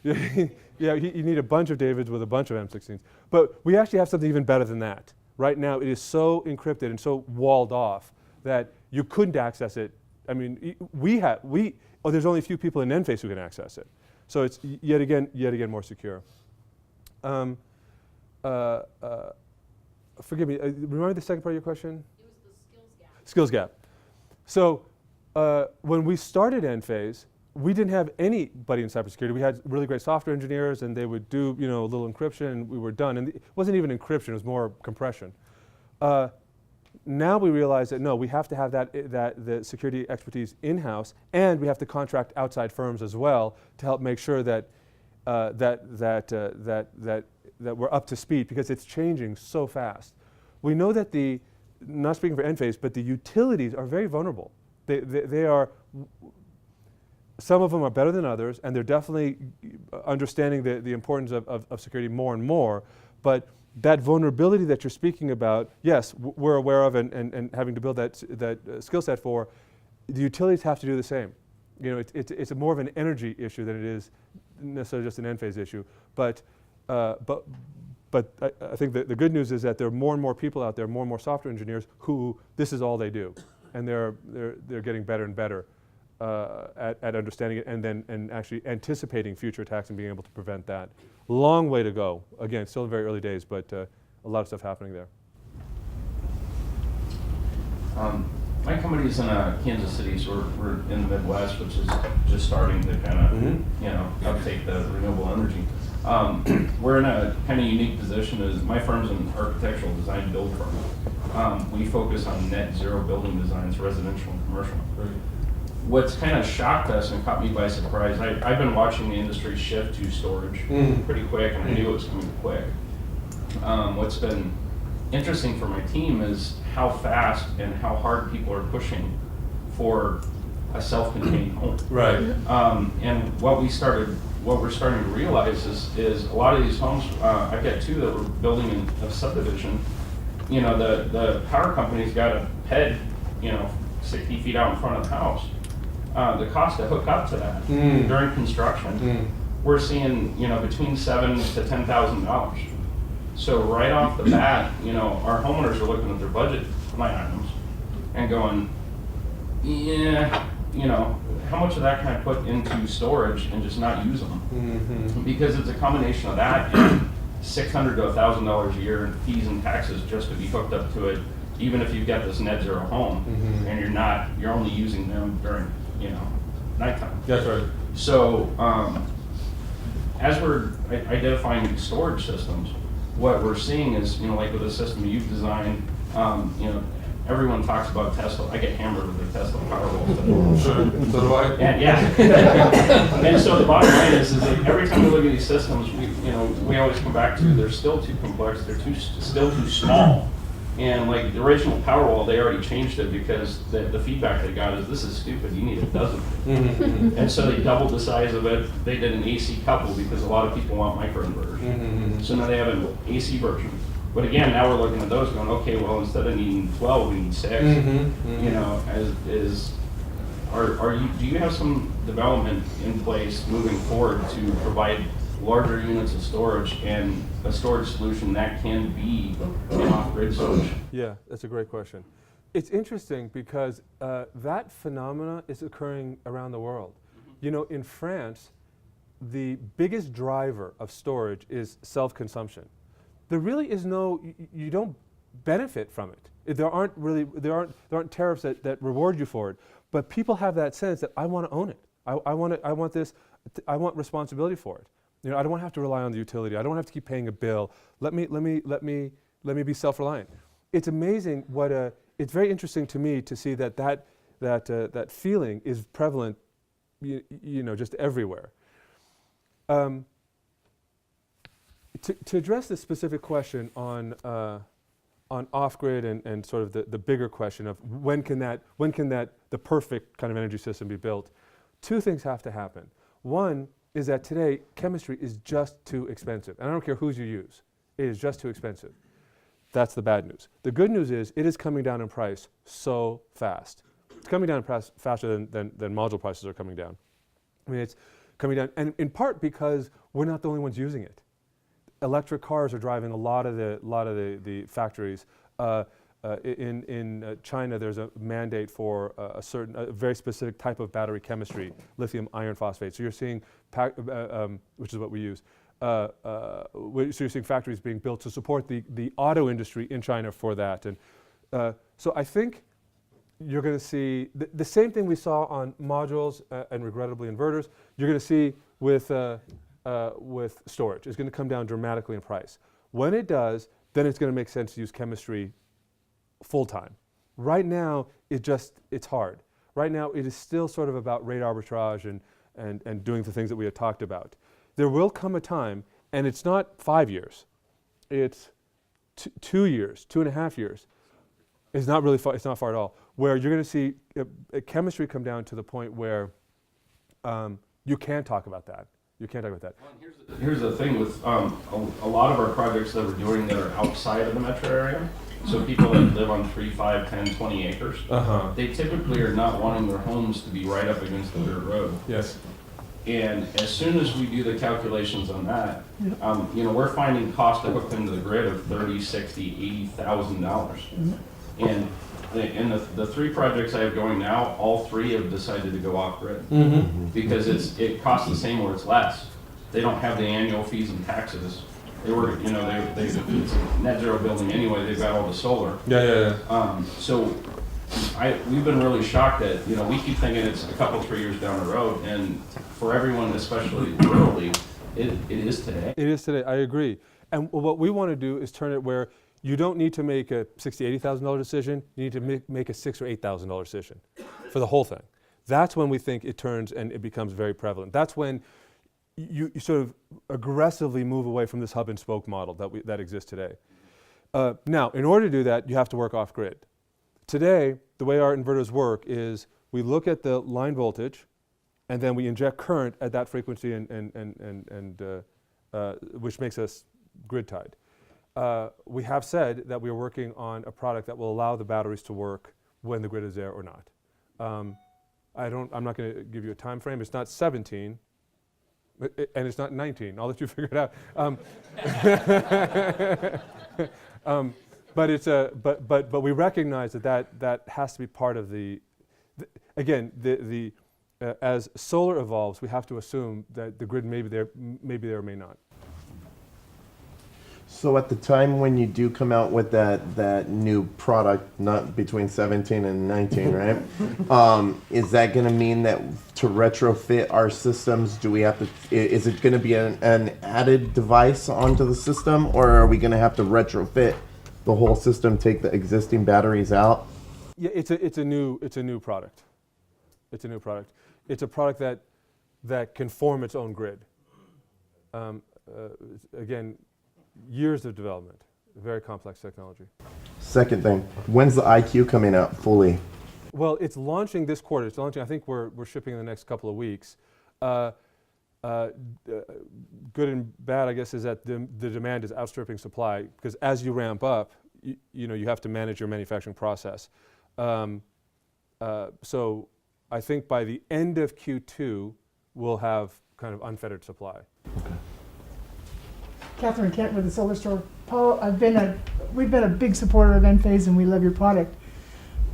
yeah, you need a bunch of Davids with a bunch of M16s. But we actually have something even better than that. Right now, it is so encrypted and so walled off that you couldn't access it. I mean, there's only a few people in Enphase who can access it. So it's yet again more secure. Forgive me, remind me the second part of your question? It was the skills gap. Skills gap. So when we started Enphase, we didn't have anybody in cybersecurity. We had really great software engineers, and they would do a little encryption, and we were done. And it wasn't even encryption; it was more compression. Now we realize that no, we have to have the security expertise in-house, and we have to contract outside firms as well to help make sure that that we're up to speed, because it's changing so fast. We know that not speaking for Enphase, but the utilities are very vulnerable. They are. Some of them are better than others, and they're definitely understanding the importance of security more and more. But that vulnerability that you're speaking about, yes, we're aware of and having to build that skill set for. The utilities have to do the same. It's more of an energy issue than it is necessarily just an Enphase issue. But I think the good news is that there are more and more people out there, more and more software engineers who this is all they do, and they're getting better and better at understanding it and actually anticipating future attacks and being able to prevent that. Long way to go. Again, still in very early days, but a lot of stuff happening there. My company is in Kansas City, so we're in the Midwest, which is just starting to kind of uptake the renewable energy. We're in a kind of unique position. As my firm's an architectural design build firm. We focus on net zero building designs, residential and commercial. Right. What's kind of shocked us and caught me by surprise, I've been watching the industry shift to storage pretty quick, and I knew it was coming quick. What's been interesting for my team is how fast and how hard people are pushing for a self-contained home. Right. And what we're starting to realize is a lot of these homes, I've got two that we're building in a subdivision. The power company's got a PED, 60 feet out in front of the house. The cost to hook up to that during construction, we're seeing between $7,000 to $10,000. So right off the bat, our homeowners are looking at their budget line items and going, yeah, how much of that can I put into storage and just not use them? Because it's a combination of that and $600 to $1,000 a year in fees and taxes just to be hooked up to it, even if you've got this net zero home and you're only using them during nighttime. That's right. So as we're identifying storage systems, what we're seeing is, like with the system you've designed, everyone talks about Tesla. I get hammered with the Tesla Powerwall. Sure. So do I. And so the bottom line is that every time we look at these systems, we always come back to they're still too complex. They're still too small. And like the original Powerwall, they already changed it because the feedback they got is this is stupid. You need a dozen. And so they doubled the size of it. They did an AC couple because a lot of people want microinverters. So now they have an AC version. But again, now we're looking at those going, okay, well, instead of needing 12, we need 6. Do you have some development in place moving forward to provide larger units of storage and a storage solution that can be an off-grid solution? Yeah, that's a great question. It's interesting because that phenomena is occurring around the world. In France, the biggest driver of storage is self-consumption. There really is you don't benefit from it. There aren't tariffs that reward you for it. But people have that sense that I want to own it. I want responsibility for it. I don't want to have to rely on the utility. I don't have to keep paying a bill. Let me be self-reliant. It's amazing it's very interesting to me to see that feeling is prevalent, just everywhere. To address this specific question on on off-grid and sort of the bigger question of when can the perfect kind of energy system be built, two things have to happen. One is that today chemistry is just too expensive. And I don't care whose you use. It is just too expensive. That's the bad news. The good news is it is coming down in price so fast. It's coming down in price faster than module prices are coming down. I mean, it's coming down, and in part because we're not the only ones using it. Electric cars are driving a lot of the factories. In China, there's a mandate for a very specific type of battery chemistry, lithium iron phosphate. So you're seeing, which is what we use. So you're seeing factories being built to support the auto industry in China for that. And so I think you're going to see the same thing we saw on modules and regrettably inverters. You're going to see with storage. It's going to come down dramatically in price. When it does, then it's going to make sense to use chemistry full time. Right now, it's hard. Right now, it is still sort of about rate arbitrage and doing the things that we had talked about. There will come a time, and it's not 5 years, it's 2 years, 2.5 years. It's not really far, it's not far at all, where you're going to see chemistry come down to the point where you can't talk about that. You can't talk about that. Well, here's the thing with a lot of our projects that we're doing that are outside of the metro area. So people that live on 3, 5, 10, 20 acres, they typically are not wanting their homes to be right up against the dirt road. Yes. And as soon as we do the calculations on that, we're finding cost to hook into the grid of $30,000, $60,000, $80,000. And in the 3 projects I have going now, all 3 have decided to go off grid because it costs the same or it's less. They don't have the annual fees and taxes. They were, it's a net zero building anyway. They've got all the solar. Yeah. So we've been really shocked that we keep thinking it's a couple 3 years down the road, and for everyone, especially rurally, it is today. It is today. I agree. And what we want to do is turn it where you don't need to make a $60,000, $80,000 decision. You need to make a $6,000 or $8,000 decision for the whole thing. That's when we think it turns and it becomes very prevalent. That's when you sort of aggressively move away from this hub and spoke model that exists today. Now, in order to do that, you have to work off grid. Today, the way our inverters work is we look at the line voltage, and then we inject current at that frequency, which makes us grid tied. We have said that we are working on a product that will allow the batteries to work when the grid is there or not. I'm not going to give you a time frame. It's not 17, and it's not 19. I'll let you figure it out. But we recognize that has to be part of as solar evolves, we have to assume that the grid may be there or may not. So at the time when you do come out with that new product, not between 17 and 19, right? Is that going to mean that to retrofit our systems, do we have to? Is it going to be an added device onto the system, or are we going to have to retrofit the whole system, take the existing batteries out? Yeah, it's a new product. It's a new product. It's a product that can form its own grid. Again, years of development, very complex technology. Second thing, when's the IQ coming out fully? Well, it's launching this quarter. It's launching. I think we're shipping in the next couple of weeks. Good and bad, I guess, is that the demand is outstripping supply because as you ramp up, you have to manage your manufacturing process. So I think by the end of Q2, we'll have kind of unfettered supply. Okay. Catherine Kent with the Solar Store. Paul, we've been a big supporter of Enphase and we love your product.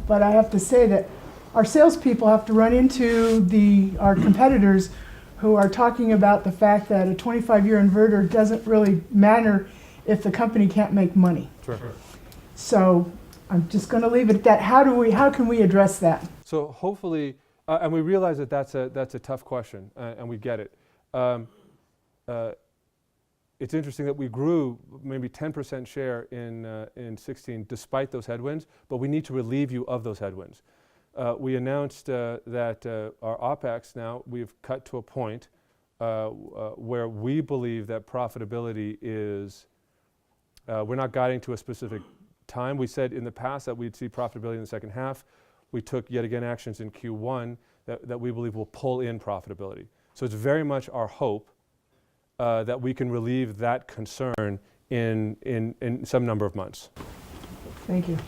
But I have to say that our salespeople have to run into our competitors who are talking about the fact that a 25-year inverter doesn't really matter if the company can't make money. Sure. So I'm just going to leave it at that. How can we address that? So hopefully, and we realize that that's a tough question, and we get it. It's interesting that we grew maybe 10% share in 16 despite those headwinds, but we need to relieve you of those headwinds. We announced that our OpEx now, we've cut to a point where we believe that profitability is, we're not guiding to a specific time. We said in the past that we'd see profitability in the second half. We took yet again actions in Q1 that we believe will pull in profitability. So it's very much our hope that we can relieve that concern in some number of months. Thank you.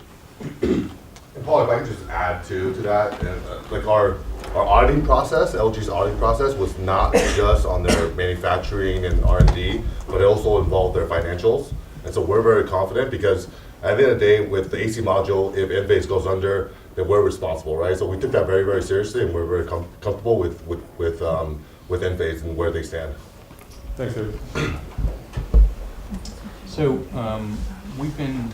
And Paul, if I could just add to that, and, like our auditing process, LG's auditing process was not just on their manufacturing and R&D, but it also involved their financials. And so we're very confident because at the end of the day, with the AC module, if Enphase goes under, then we're responsible, right? So we took that very, very seriously, and we're very comfortable with Enphase and where they stand. Thanks, David. So we've been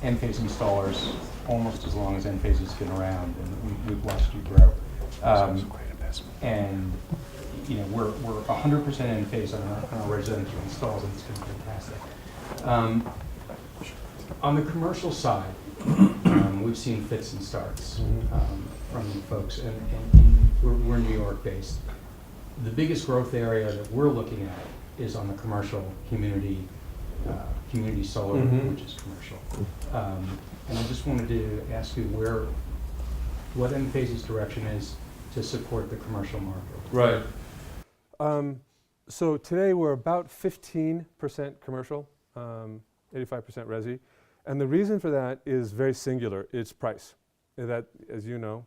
Enphase installers almost as long as Enphase has been around, and we've watched you grow. And you know, we're 100% Enphase on our residential installs, and it's been fantastic. On the commercial side, we've seen fits and starts from you folks, and we're New York based. The biggest growth area that we're looking at is on the commercial community solar, which is commercial. And I just wanted to ask you what Enphase's direction is to support the commercial market. Right. So today we're about 15% commercial, 85% resi. And the reason for that is very singular. It's price. That, as you know,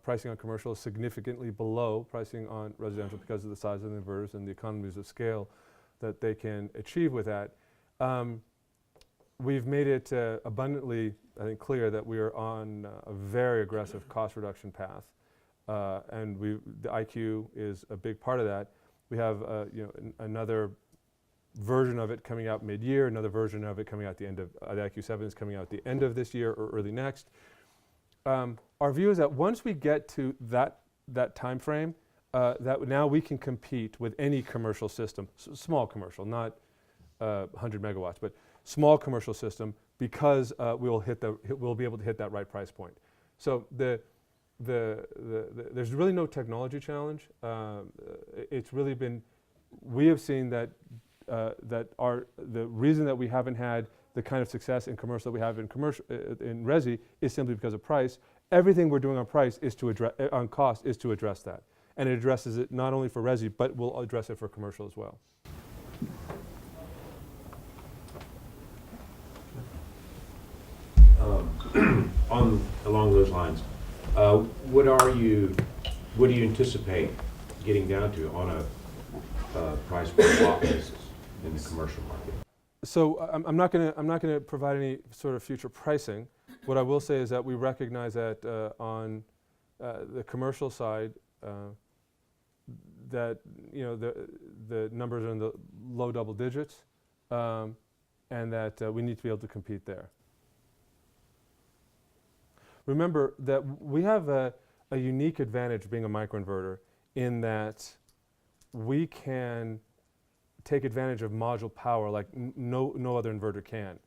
pricing on commercial is significantly below pricing on residential because of the size of the inverters and the economies of scale that they can achieve with that. We've made it abundantly, I think, clear that we are on a very aggressive cost reduction path, and the IQ is a big part of that. We have another version of it coming out mid-year, another version of it coming out at the end of the IQ7 is coming out at the end of this year or early next. Our view is that once we get to that time frame, that now we can compete with any commercial system, small commercial, not 100 megawatts, but small commercial system, because we'll be able to hit that right price point. So there's really no technology challenge. It's really been, we have seen that the reason that we haven't had the kind of success in commercial that we have in resi is simply because of price. Everything we're doing on price is to address on cost is to address that, and it addresses it not only for resi but will address it for commercial as well. Along those lines, what do you anticipate getting down to on a price per watt basis in the commercial market? So I'm not going to provide any sort of future pricing. What I will say is that we recognize that on the commercial side, that the numbers are in the low double digits, and that we need to be able to compete there. Remember that we have a unique advantage being a microinverter in that we can take advantage of module power like no other inverter can.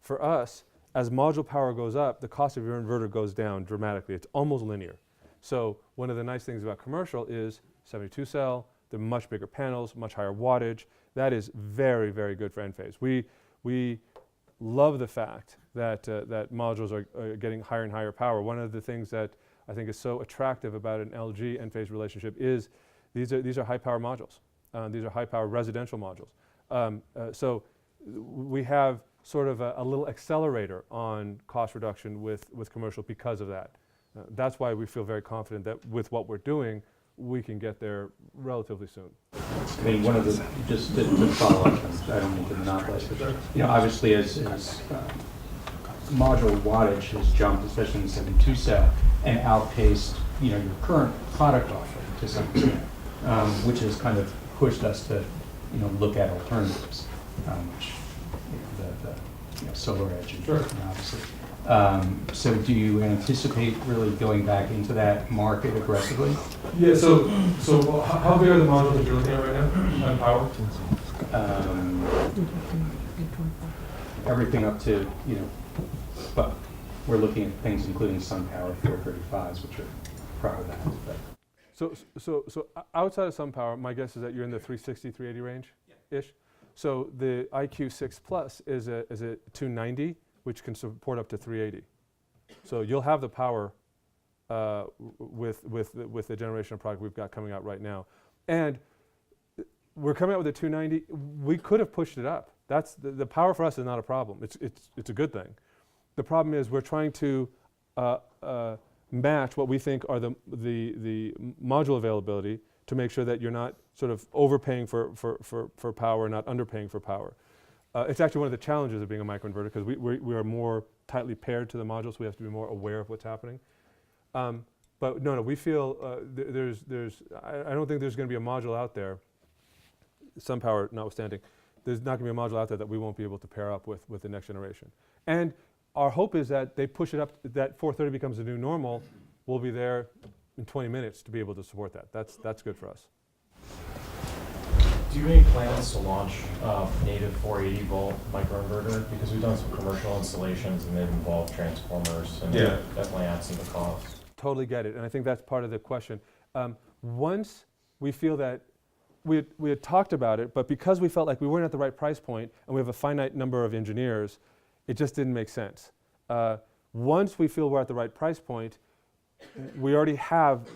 For us, as module power goes up, the cost of your inverter goes down dramatically. It's almost linear. So one of the nice things about commercial is 72 cell, they're much bigger panels, much higher wattage. That is very, very good for Enphase. We love the fact that that modules are getting higher and higher power. One of the things that I think is so attractive about an LG Enphase relationship is these are high power modules. These are high power residential modules. So we have sort of a little accelerator on cost reduction with commercial because of that. That's why we feel very confident that with what we're doing, we can get there relatively soon. I mean, one of the, just to follow up, I don't mean to monopolize, but obviously as module wattage has jumped, especially in the 72 cell, and outpaced your current product offering to some extent, which has kind of pushed us to look at alternatives, which the Solar Edge, obviously. So do you anticipate really going back into that market aggressively? Yeah, so how big are the modules that you're looking at right now on power? Everything up to, but we're looking at things including SunPower 435s, which are probably that. But. So outside of SunPower, my guess is that you're in the 360, 380 range-ish. So the IQ6 Plus is a 290 which can support up to 380. So you'll have the power with the generation of product we've got coming out right now. And we're coming out with a 290. We could have pushed it up. That's the power for us is not a problem. It's a good thing. The problem is we're trying to match what we think are the module availability to make sure that you're not sort of overpaying for power, not underpaying for power. It's actually one of the challenges of being a microinverter because we are more tightly paired to the modules. We have to be more aware of what's happening. But no, we feel I don't think there's going to be a module out there, SunPower notwithstanding, there's not going to be a module out there that we won't be able to pair up with the next generation. And our hope is that they push it up, that 430 becomes the new normal. We'll be there in 20 minutes to be able to support that. That's good for us. Do you have any plans to launch native 480 volt microinverter? Because we've done some commercial installations and they've involved transformers and that definitely adds to the cost. Totally get it, and I think that's part of the question. Once we feel that we had talked about it, but because we felt like we weren't at the right price point and we have a finite number of engineers, it just didn't make sense. Once we feel we're at the right price point, we already have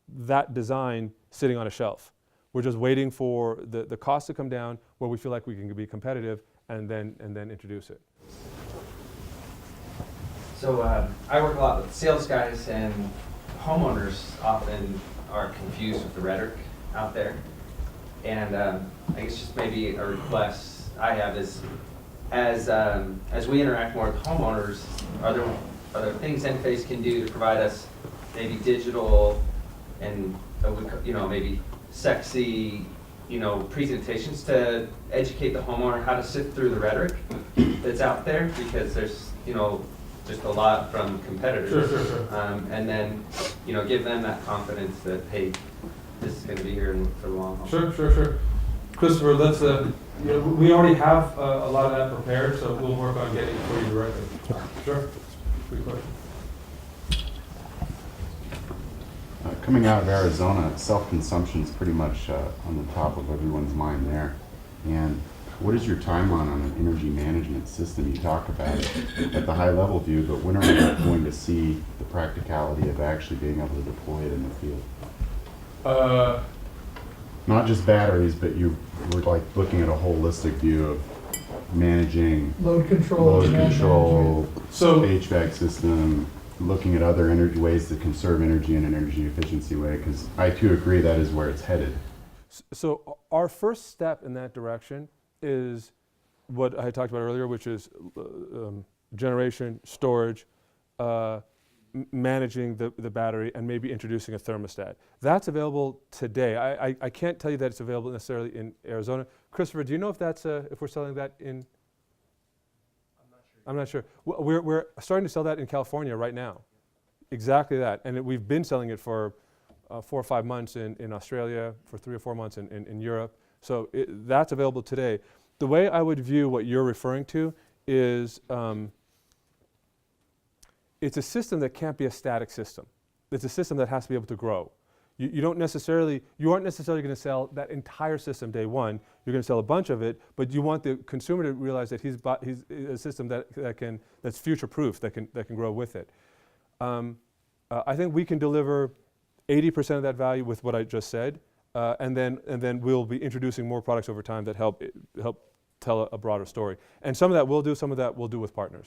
that design sitting on a shelf. We're just waiting for the cost to come down where we feel like we can be competitive and then introduce it. So I work a lot with sales guys, and homeowners often are confused with the rhetoric out there. And I guess just maybe a request I have is, as we interact more with homeowners, are there things Enphase can do to provide us maybe digital and maybe sexy presentations to educate the homeowner how to sift through the rhetoric that's out there, because there's just a lot from competitors. Sure. And then give them that confidence that, hey, this is going to be here for the long haul. Sure. Christopher, let's. We already have a lot of that prepared, so we'll work on getting it for you directly. Sure. Good question. Coming out of Arizona, self-consumption is pretty much on the top of everyone's mind there. And what is your timeline on an energy management system? You talk about it at the high level view, but when are we going to see the practicality of actually being able to deploy it in the field? Not just batteries, but you were like looking at a holistic view of managing Load control. So HVAC system, looking at other energy ways to conserve energy in an energy efficiency way, because I too agree that is where it's headed. So our first step in that direction is what I talked about earlier, which is generation, storage, managing the battery, and maybe introducing a thermostat. That's available today. I can't tell you that it's available necessarily in Arizona. Christopher, do you know if that's if we're selling that in? I'm not sure. We're starting to sell that in California right now. Exactly that, and we've been selling it for 4 or 5 months in Australia, for 3 or 4 months in Europe. So that's available today. The way I would view what you're referring to is it's a system that can't be a static system. It's a system that has to be able to grow. You aren't necessarily going to sell that entire system day one. You're going to sell a bunch of it, but you want the consumer to realize that he's a system that's future-proof, that can grow with it. I think we can deliver 80% of that value with what I just said, and then we'll be introducing more products over time that help tell a broader story. And some of that we'll do, some of that we'll do with partners.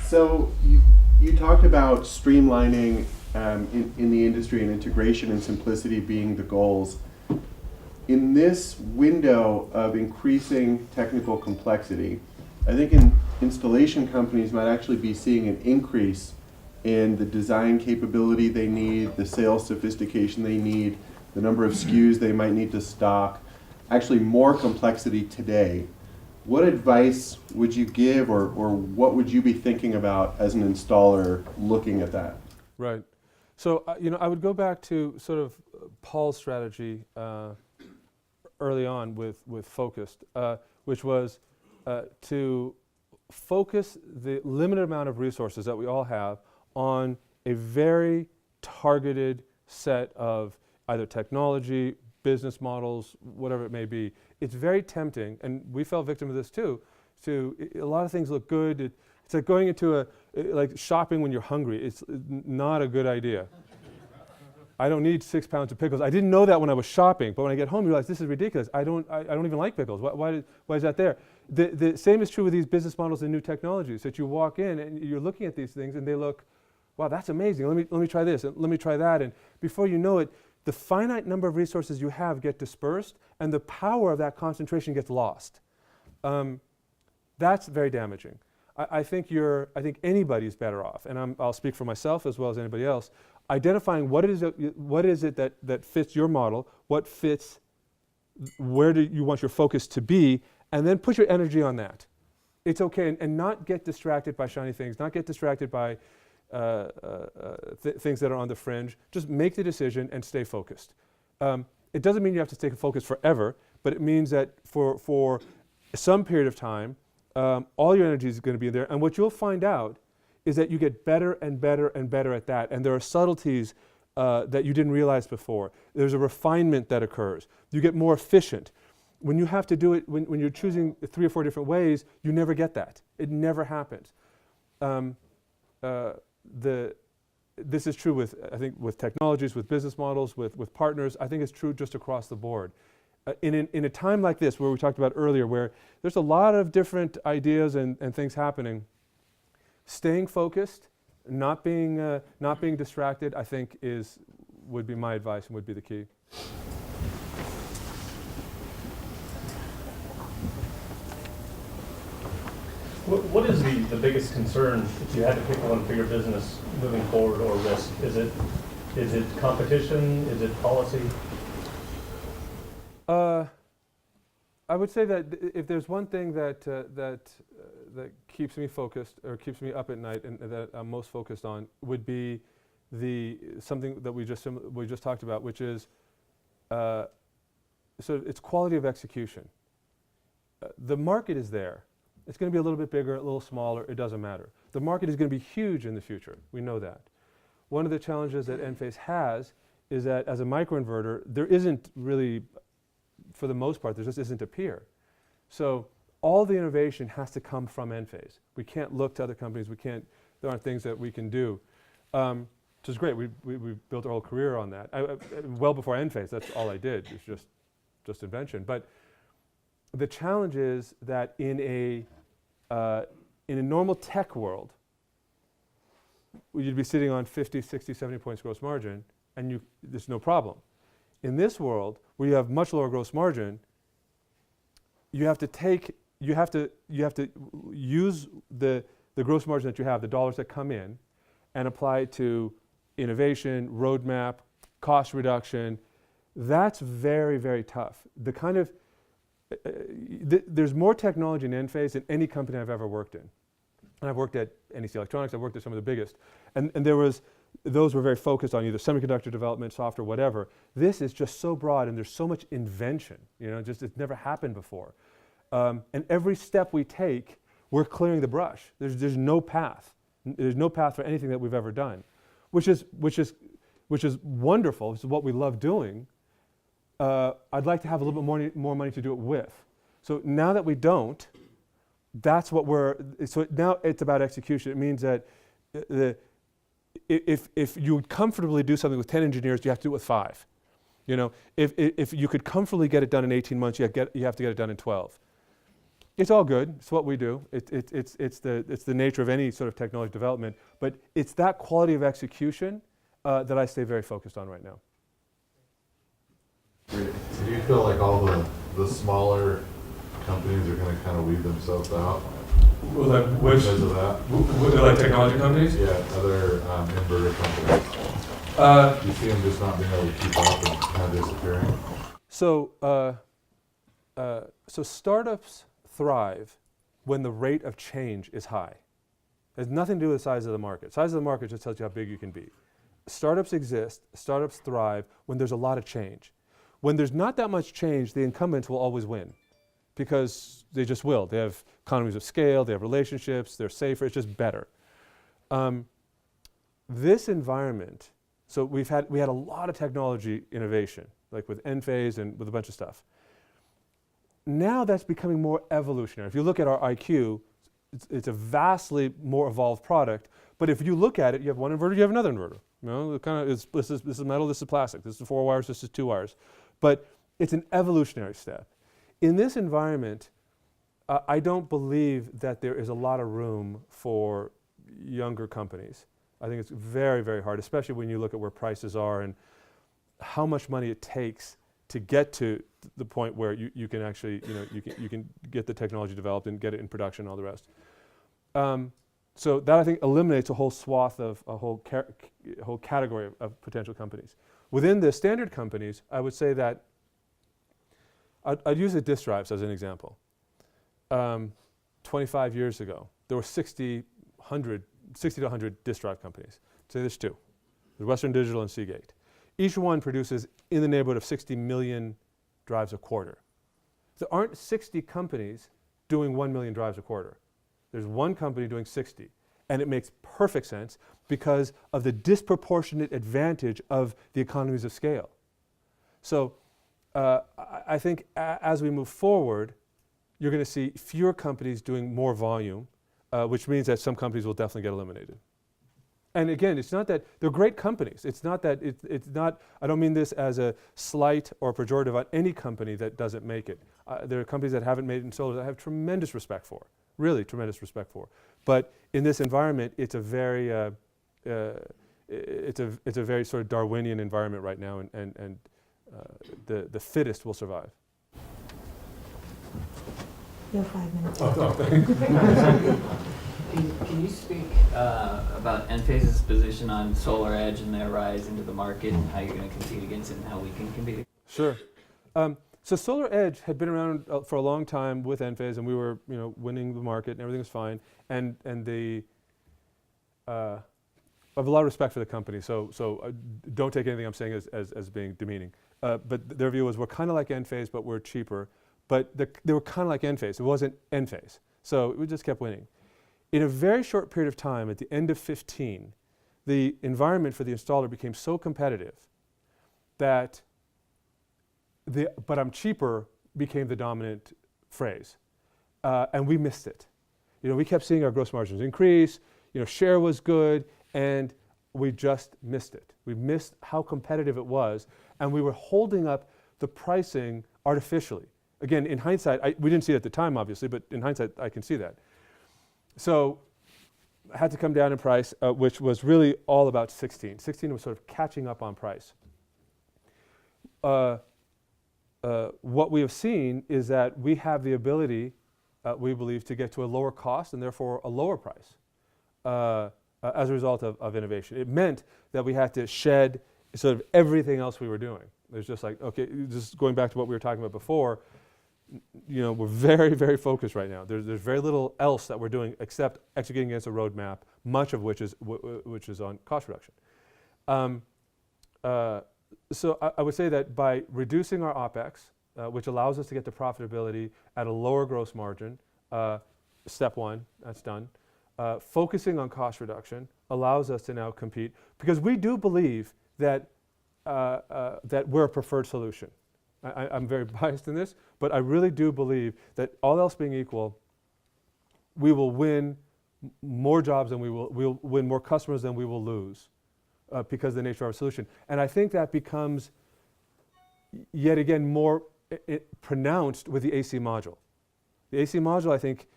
So you talked about streamlining in the industry and integration and simplicity being the goals. In this window of increasing technical complexity, I think installation companies might actually be seeing an increase in the design capability they need, the sales sophistication they need, the number of SKUs they might need to stock, actually more complexity today. What advice would you give, or what would you be thinking about as an installer looking at that? Right. So, I would go back to sort of Paul's strategy early on with Focused, which was to focus the limited amount of resources that we all have on a very targeted set of either technology, business models, whatever it may be. it's very tempting, and we fell victim of this too, a lot of things look good. It's like going into like shopping when you're hungry. It's not a good idea. I don't need 6 pounds of pickles. I didn't know that when I was shopping, but when I get home, you realize this is ridiculous. I don't even like pickles. Why is that there? The same is true with these business models and new technologies, that you walk in and you're looking at these things and they look, wow, that's amazing. Let me try this, and let me try that. And before you know it, the finite number of resources you have get dispersed, and the power of that concentration gets lost. That's very damaging. I think anybody's better off, and I'll speak for myself as well as anybody else, identifying what is it that fits your model, what fits, where do you want your focus to be, and then put your energy on that. It's okay, and not get distracted by shiny things, not get distracted by things that are on the fringe. Just make the decision and stay focused. It doesn't mean you have to stay focused forever, but it means that for some period of time, all your energy is going to be there. And what you'll find out is that you get better and better and better at that. And there are subtleties that you didn't realize before. There's a refinement that occurs. You get more efficient. When you have to do it, when you're choosing 3 or 4 different ways, you never get that. It never happens. This is true I think with technologies, with business models, with partners. I think it's true just across the board. In a time like this, where we talked about earlier, where there's a lot of different ideas and things happening, staying focused, not being distracted, I think would be my advice and would be the key. What is the biggest concern if you had to pick one for your business moving forward, or risk? Is it competition? Is it policy? I would say that if there's one thing that keeps me focused or keeps me up at night and that I'm most focused on would be something that we just talked about, which is it's quality of execution. The market is there. It's going to be a little bit bigger, a little smaller, it doesn't matter. The market is going to be huge in the future. We know that. One of the challenges that Enphase has is that as a microinverter, there isn't really, for the most part, there just isn't a peer. So all the innovation has to come from Enphase. We can't look to other companies. There aren't things that we can do, which is great. We built our whole career on that. Well before Enphase, that's all I did. It's just invention. But the challenge is that in a normal tech world, you'd be sitting on 50, 60, 70 points gross margin, and there's no problem. In this world, where you have much lower gross margin, you have to use the gross margin that you have, the dollars that come in, and apply it to innovation, roadmap, cost reduction. That's very, very tough. There's more technology in Enphase than any company I've ever worked in. And I've worked at NEC Electronics, I've worked at some of the biggest. And those were very focused on either semiconductor development, software, whatever. This is just so broad, and there's so much invention, it's never happened before. And every step we take, we're clearing the brush. There's no path. There's no path for anything that we've ever done, which is wonderful. This is what we love doing. I'd like to have a little bit more money to do it with. So now that we don't, that's what so now it's about execution. It means that if you would comfortably do something with 10 engineers, you have to do it with 5. If you could comfortably get it done in 18 months, you have to get it done in 12. It's all good. It's what we do. It's the nature of any sort of technology development. But it's that quality of execution that I stay very focused on right now. Do you feel like all the smaller companies are going to kind of weed themselves out because of that? Like technology companies? Yeah, other inverter companies. Do you see them just not being able to keep up and kind of disappearing? So startups thrive when the rate of change is high. It has nothing to do with the size of the market. Size of the market just tells you how big you can be. Startups exist, startups thrive when there's a lot of change. When there's not that much change, the incumbents will always win because they just will. They have economies of scale, they have relationships, they're safer, it's just better. This environment, so we had a lot of technology innovation, like with Enphase and with a bunch of stuff. now that's becoming more evolutionary. If you look at our IQ, it's a vastly more evolved product. But if you look at it, you have one inverter, you have another inverter. You know, it kind of this is metal, this is plastic, this is 4 wires, this is 2 wires. But it's an evolutionary step. In this environment, I don't believe that there is a lot of room for younger companies. I think it's very, very hard, especially when you look at where prices are and how much money it takes to get to the point where you can actually, you can get the technology developed and get it in production and all the rest. So that, I think, eliminates a whole swath of a whole category of potential companies. Within the standard companies, I would say that I'd use the disk drives as an example. 25 years ago, there were 60 to 100 disk drive companies. Today there's 2. There's Western Digital and Seagate. Each one produces in the neighborhood of 60 million drives a quarter. There aren't 60 companies doing 1 million drives a quarter. There's one company doing 60. And it makes perfect sense because of the disproportionate advantage of the economies of scale. So I think as we move forward, you're going to see fewer companies doing more volume, which means that some companies will definitely get eliminated. And again, it's not that they're great companies. It's not that it's not. I don't mean this as a slight or pejorative on any company that doesn't make it. There are companies that haven't made it in solar that I have tremendous respect for, really tremendous respect for. But in this environment, it's a very it's a very sort of Darwinian environment right now, and the fittest will survive. You have 5 minutes. Can you speak about Enphase's position on SolarEdge and their rise into the market and how you're going to compete against it and how we can compete? Sure. So SolarEdge had been around for a long time with Enphase, and we were winning the market, and everything was fine. And I have a lot of respect for the company, so don't take anything I'm saying as being demeaning. But their view was, we're kind of like Enphase, but we're cheaper. But they were kind of like Enphase. It wasn't Enphase. So we just kept winning. In a very short period of time, at the end of 2015, the environment for the installer became so competitive that but I'm cheaper became the dominant phrase. And we missed it. We kept seeing our gross margins increase, share was good, and we just missed it. We missed how competitive it was, and we were holding up the pricing artificially. Again, in hindsight, we didn't see it at the time, obviously, but in hindsight, I can see that. So I had to come down in price, which was really all about 16. 16 was sort of catching up on price. What we have seen is that we have the ability, we believe, to get to a lower cost and therefore a lower price as a result of innovation. It meant that we had to shed sort of everything else we were doing. There's just like, okay, just going back to what we were talking about before, we're very, very focused right now. There's very little else that we're doing except executing against a roadmap, much of which is on cost reduction. So I would say that by reducing our OpEx, which allows us to get to profitability at a lower gross margin, step one, that's done. Focusing on cost reduction allows us to now compete, because we do believe that that we're a preferred solution. I'm very biased in this, but I really do believe that all else being equal, we will win more jobs than we'll win more customers than we will lose because of the nature of our solution. And I think that becomes yet again more pronounced with the AC module. The AC module, I think,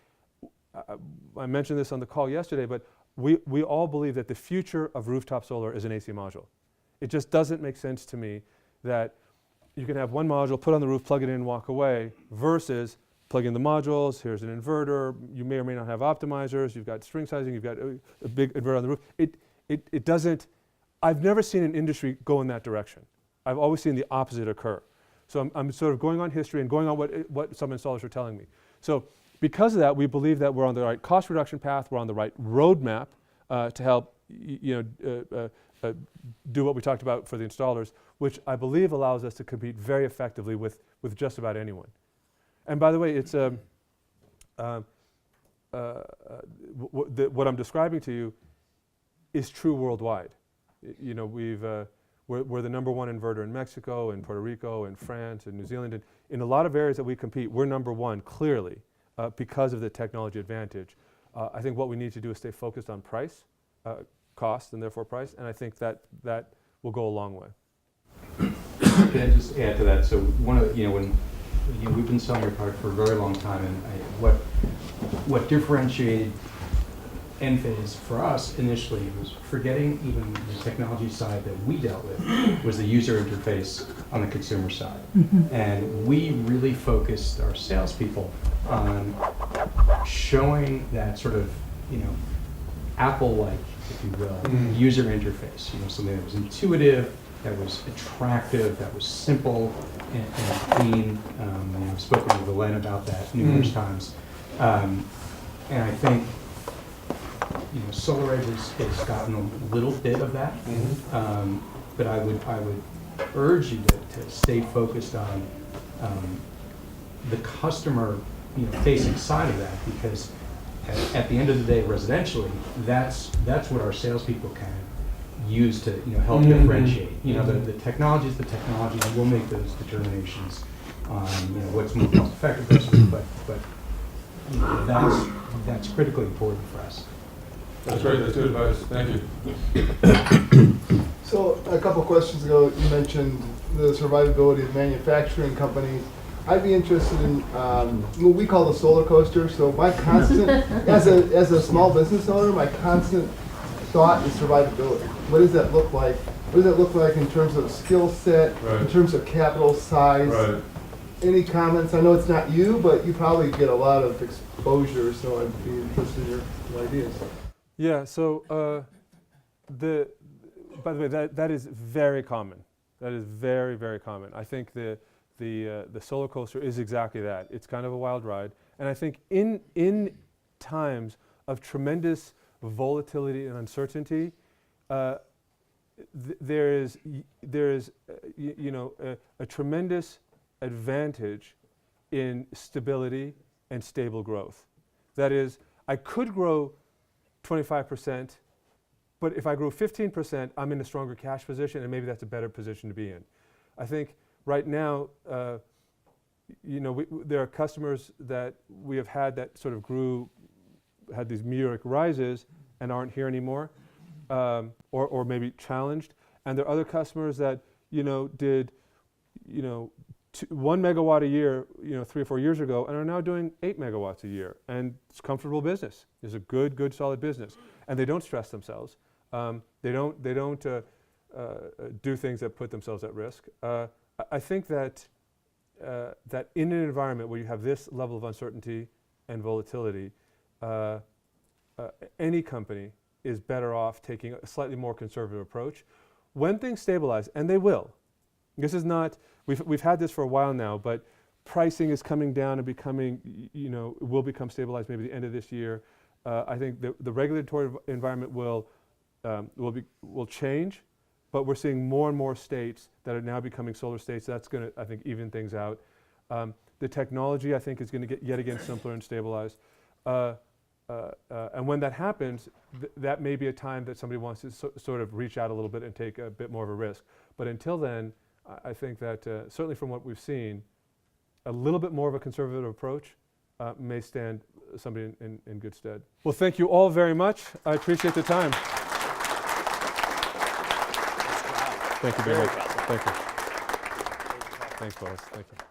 I mentioned this on the call yesterday, but we all believe that the future of rooftop solar is an AC module. It just doesn't make sense to me that you can have one module, put on the roof, plug it in, walk away, versus plug in the modules, here's an inverter, you may or may not have optimizers, you've got string sizing, you've got a big inverter on the roof. It doesn't, I've never seen an industry go in that direction. I've always seen the opposite occur. So I'm sort of going on history and going on what some installers are telling me. So because of that, we believe that we're on the right cost reduction path, we're on the right roadmap to help do what we talked about for the installers, which I believe allows us to compete very effectively with just about anyone. And by the way, it's what I'm describing to you is true worldwide. We've we're the number one inverter in Mexico, in Puerto Rico, in France, in New Zealand. And in a lot of areas that we compete, we're number one, clearly, because of the technology advantage. I think what we need to do is stay focused on price, cost, and therefore price, and I think that will go a long way. Can I just add to that? So one of when we've been selling your product for a very long time, and what differentiated Enphase for us initially was forgetting even the technology side that we dealt with was the user interface on the consumer side. And we really focused our salespeople on showing that sort of, Apple-like, if you will, user interface, something that was intuitive, that was attractive, that was simple and clean. I've spoken to Len about that numerous times. And I think SolarEdge has gotten a little bit of that, but I would urge you to stay focused on the customer facing side of that, because at the end of the day, residentially, that's what our salespeople can use to help differentiate. The technology is the technology, and we'll make those determinations on what's most effective, but that's critically important for us. That's great. That's good advice. Thank you. So a couple questions ago, you mentioned the survivability of manufacturing companies. I'd be interested in what we call the solar coaster. So my constant, as a small business owner, my constant thought is survivability. What does that look like? What does that look like in terms of skill set, in terms of capital size? Right. Any comments? I know it's not you, but you probably get a lot of exposure, so I'd be interested in your ideas. Yeah, so by the way, that is very common. That is very, very common. I think the solar coaster is exactly that. It's kind of a wild ride. And I think in times of tremendous volatility and uncertainty, there is a tremendous advantage in stability and stable growth. That is, I could grow 25%, but if I grew 15%, I'm in a stronger cash position, and maybe that's a better position to be in. I think right now, there are customers that we have had that sort of had these meteoric rises and aren't here anymore, or maybe challenged. And there are other customers that did 1 megawatt a year 3 or 4 years ago and are now doing 8 megawatts a year, and it's comfortable business. It's a good solid business, and they don't stress themselves. They don't do things that put themselves at risk. I think that in an environment where you have this level of uncertainty and volatility, any company is better off taking a slightly more conservative approach. When things stabilize, and they will, this is not, we've had this for a while now, but pricing is coming down and becoming, will become stabilized maybe the end of this year. I think the regulatory environment will change, but we're seeing more and more states that are now becoming solar states. That's going to, I think, even things out. The technology, I think, is going to get yet again simpler and stabilized. And when that happens, that may be a time that somebody wants to sort of reach out a little bit and take a bit more of a risk. But until then, I think that certainly from what we've seen, a little bit more of a conservative approach may stand somebody in good stead. Well, thank you all very much. I appreciate the time. Thank you very much. Thank you. Thanks, boys. Thank you.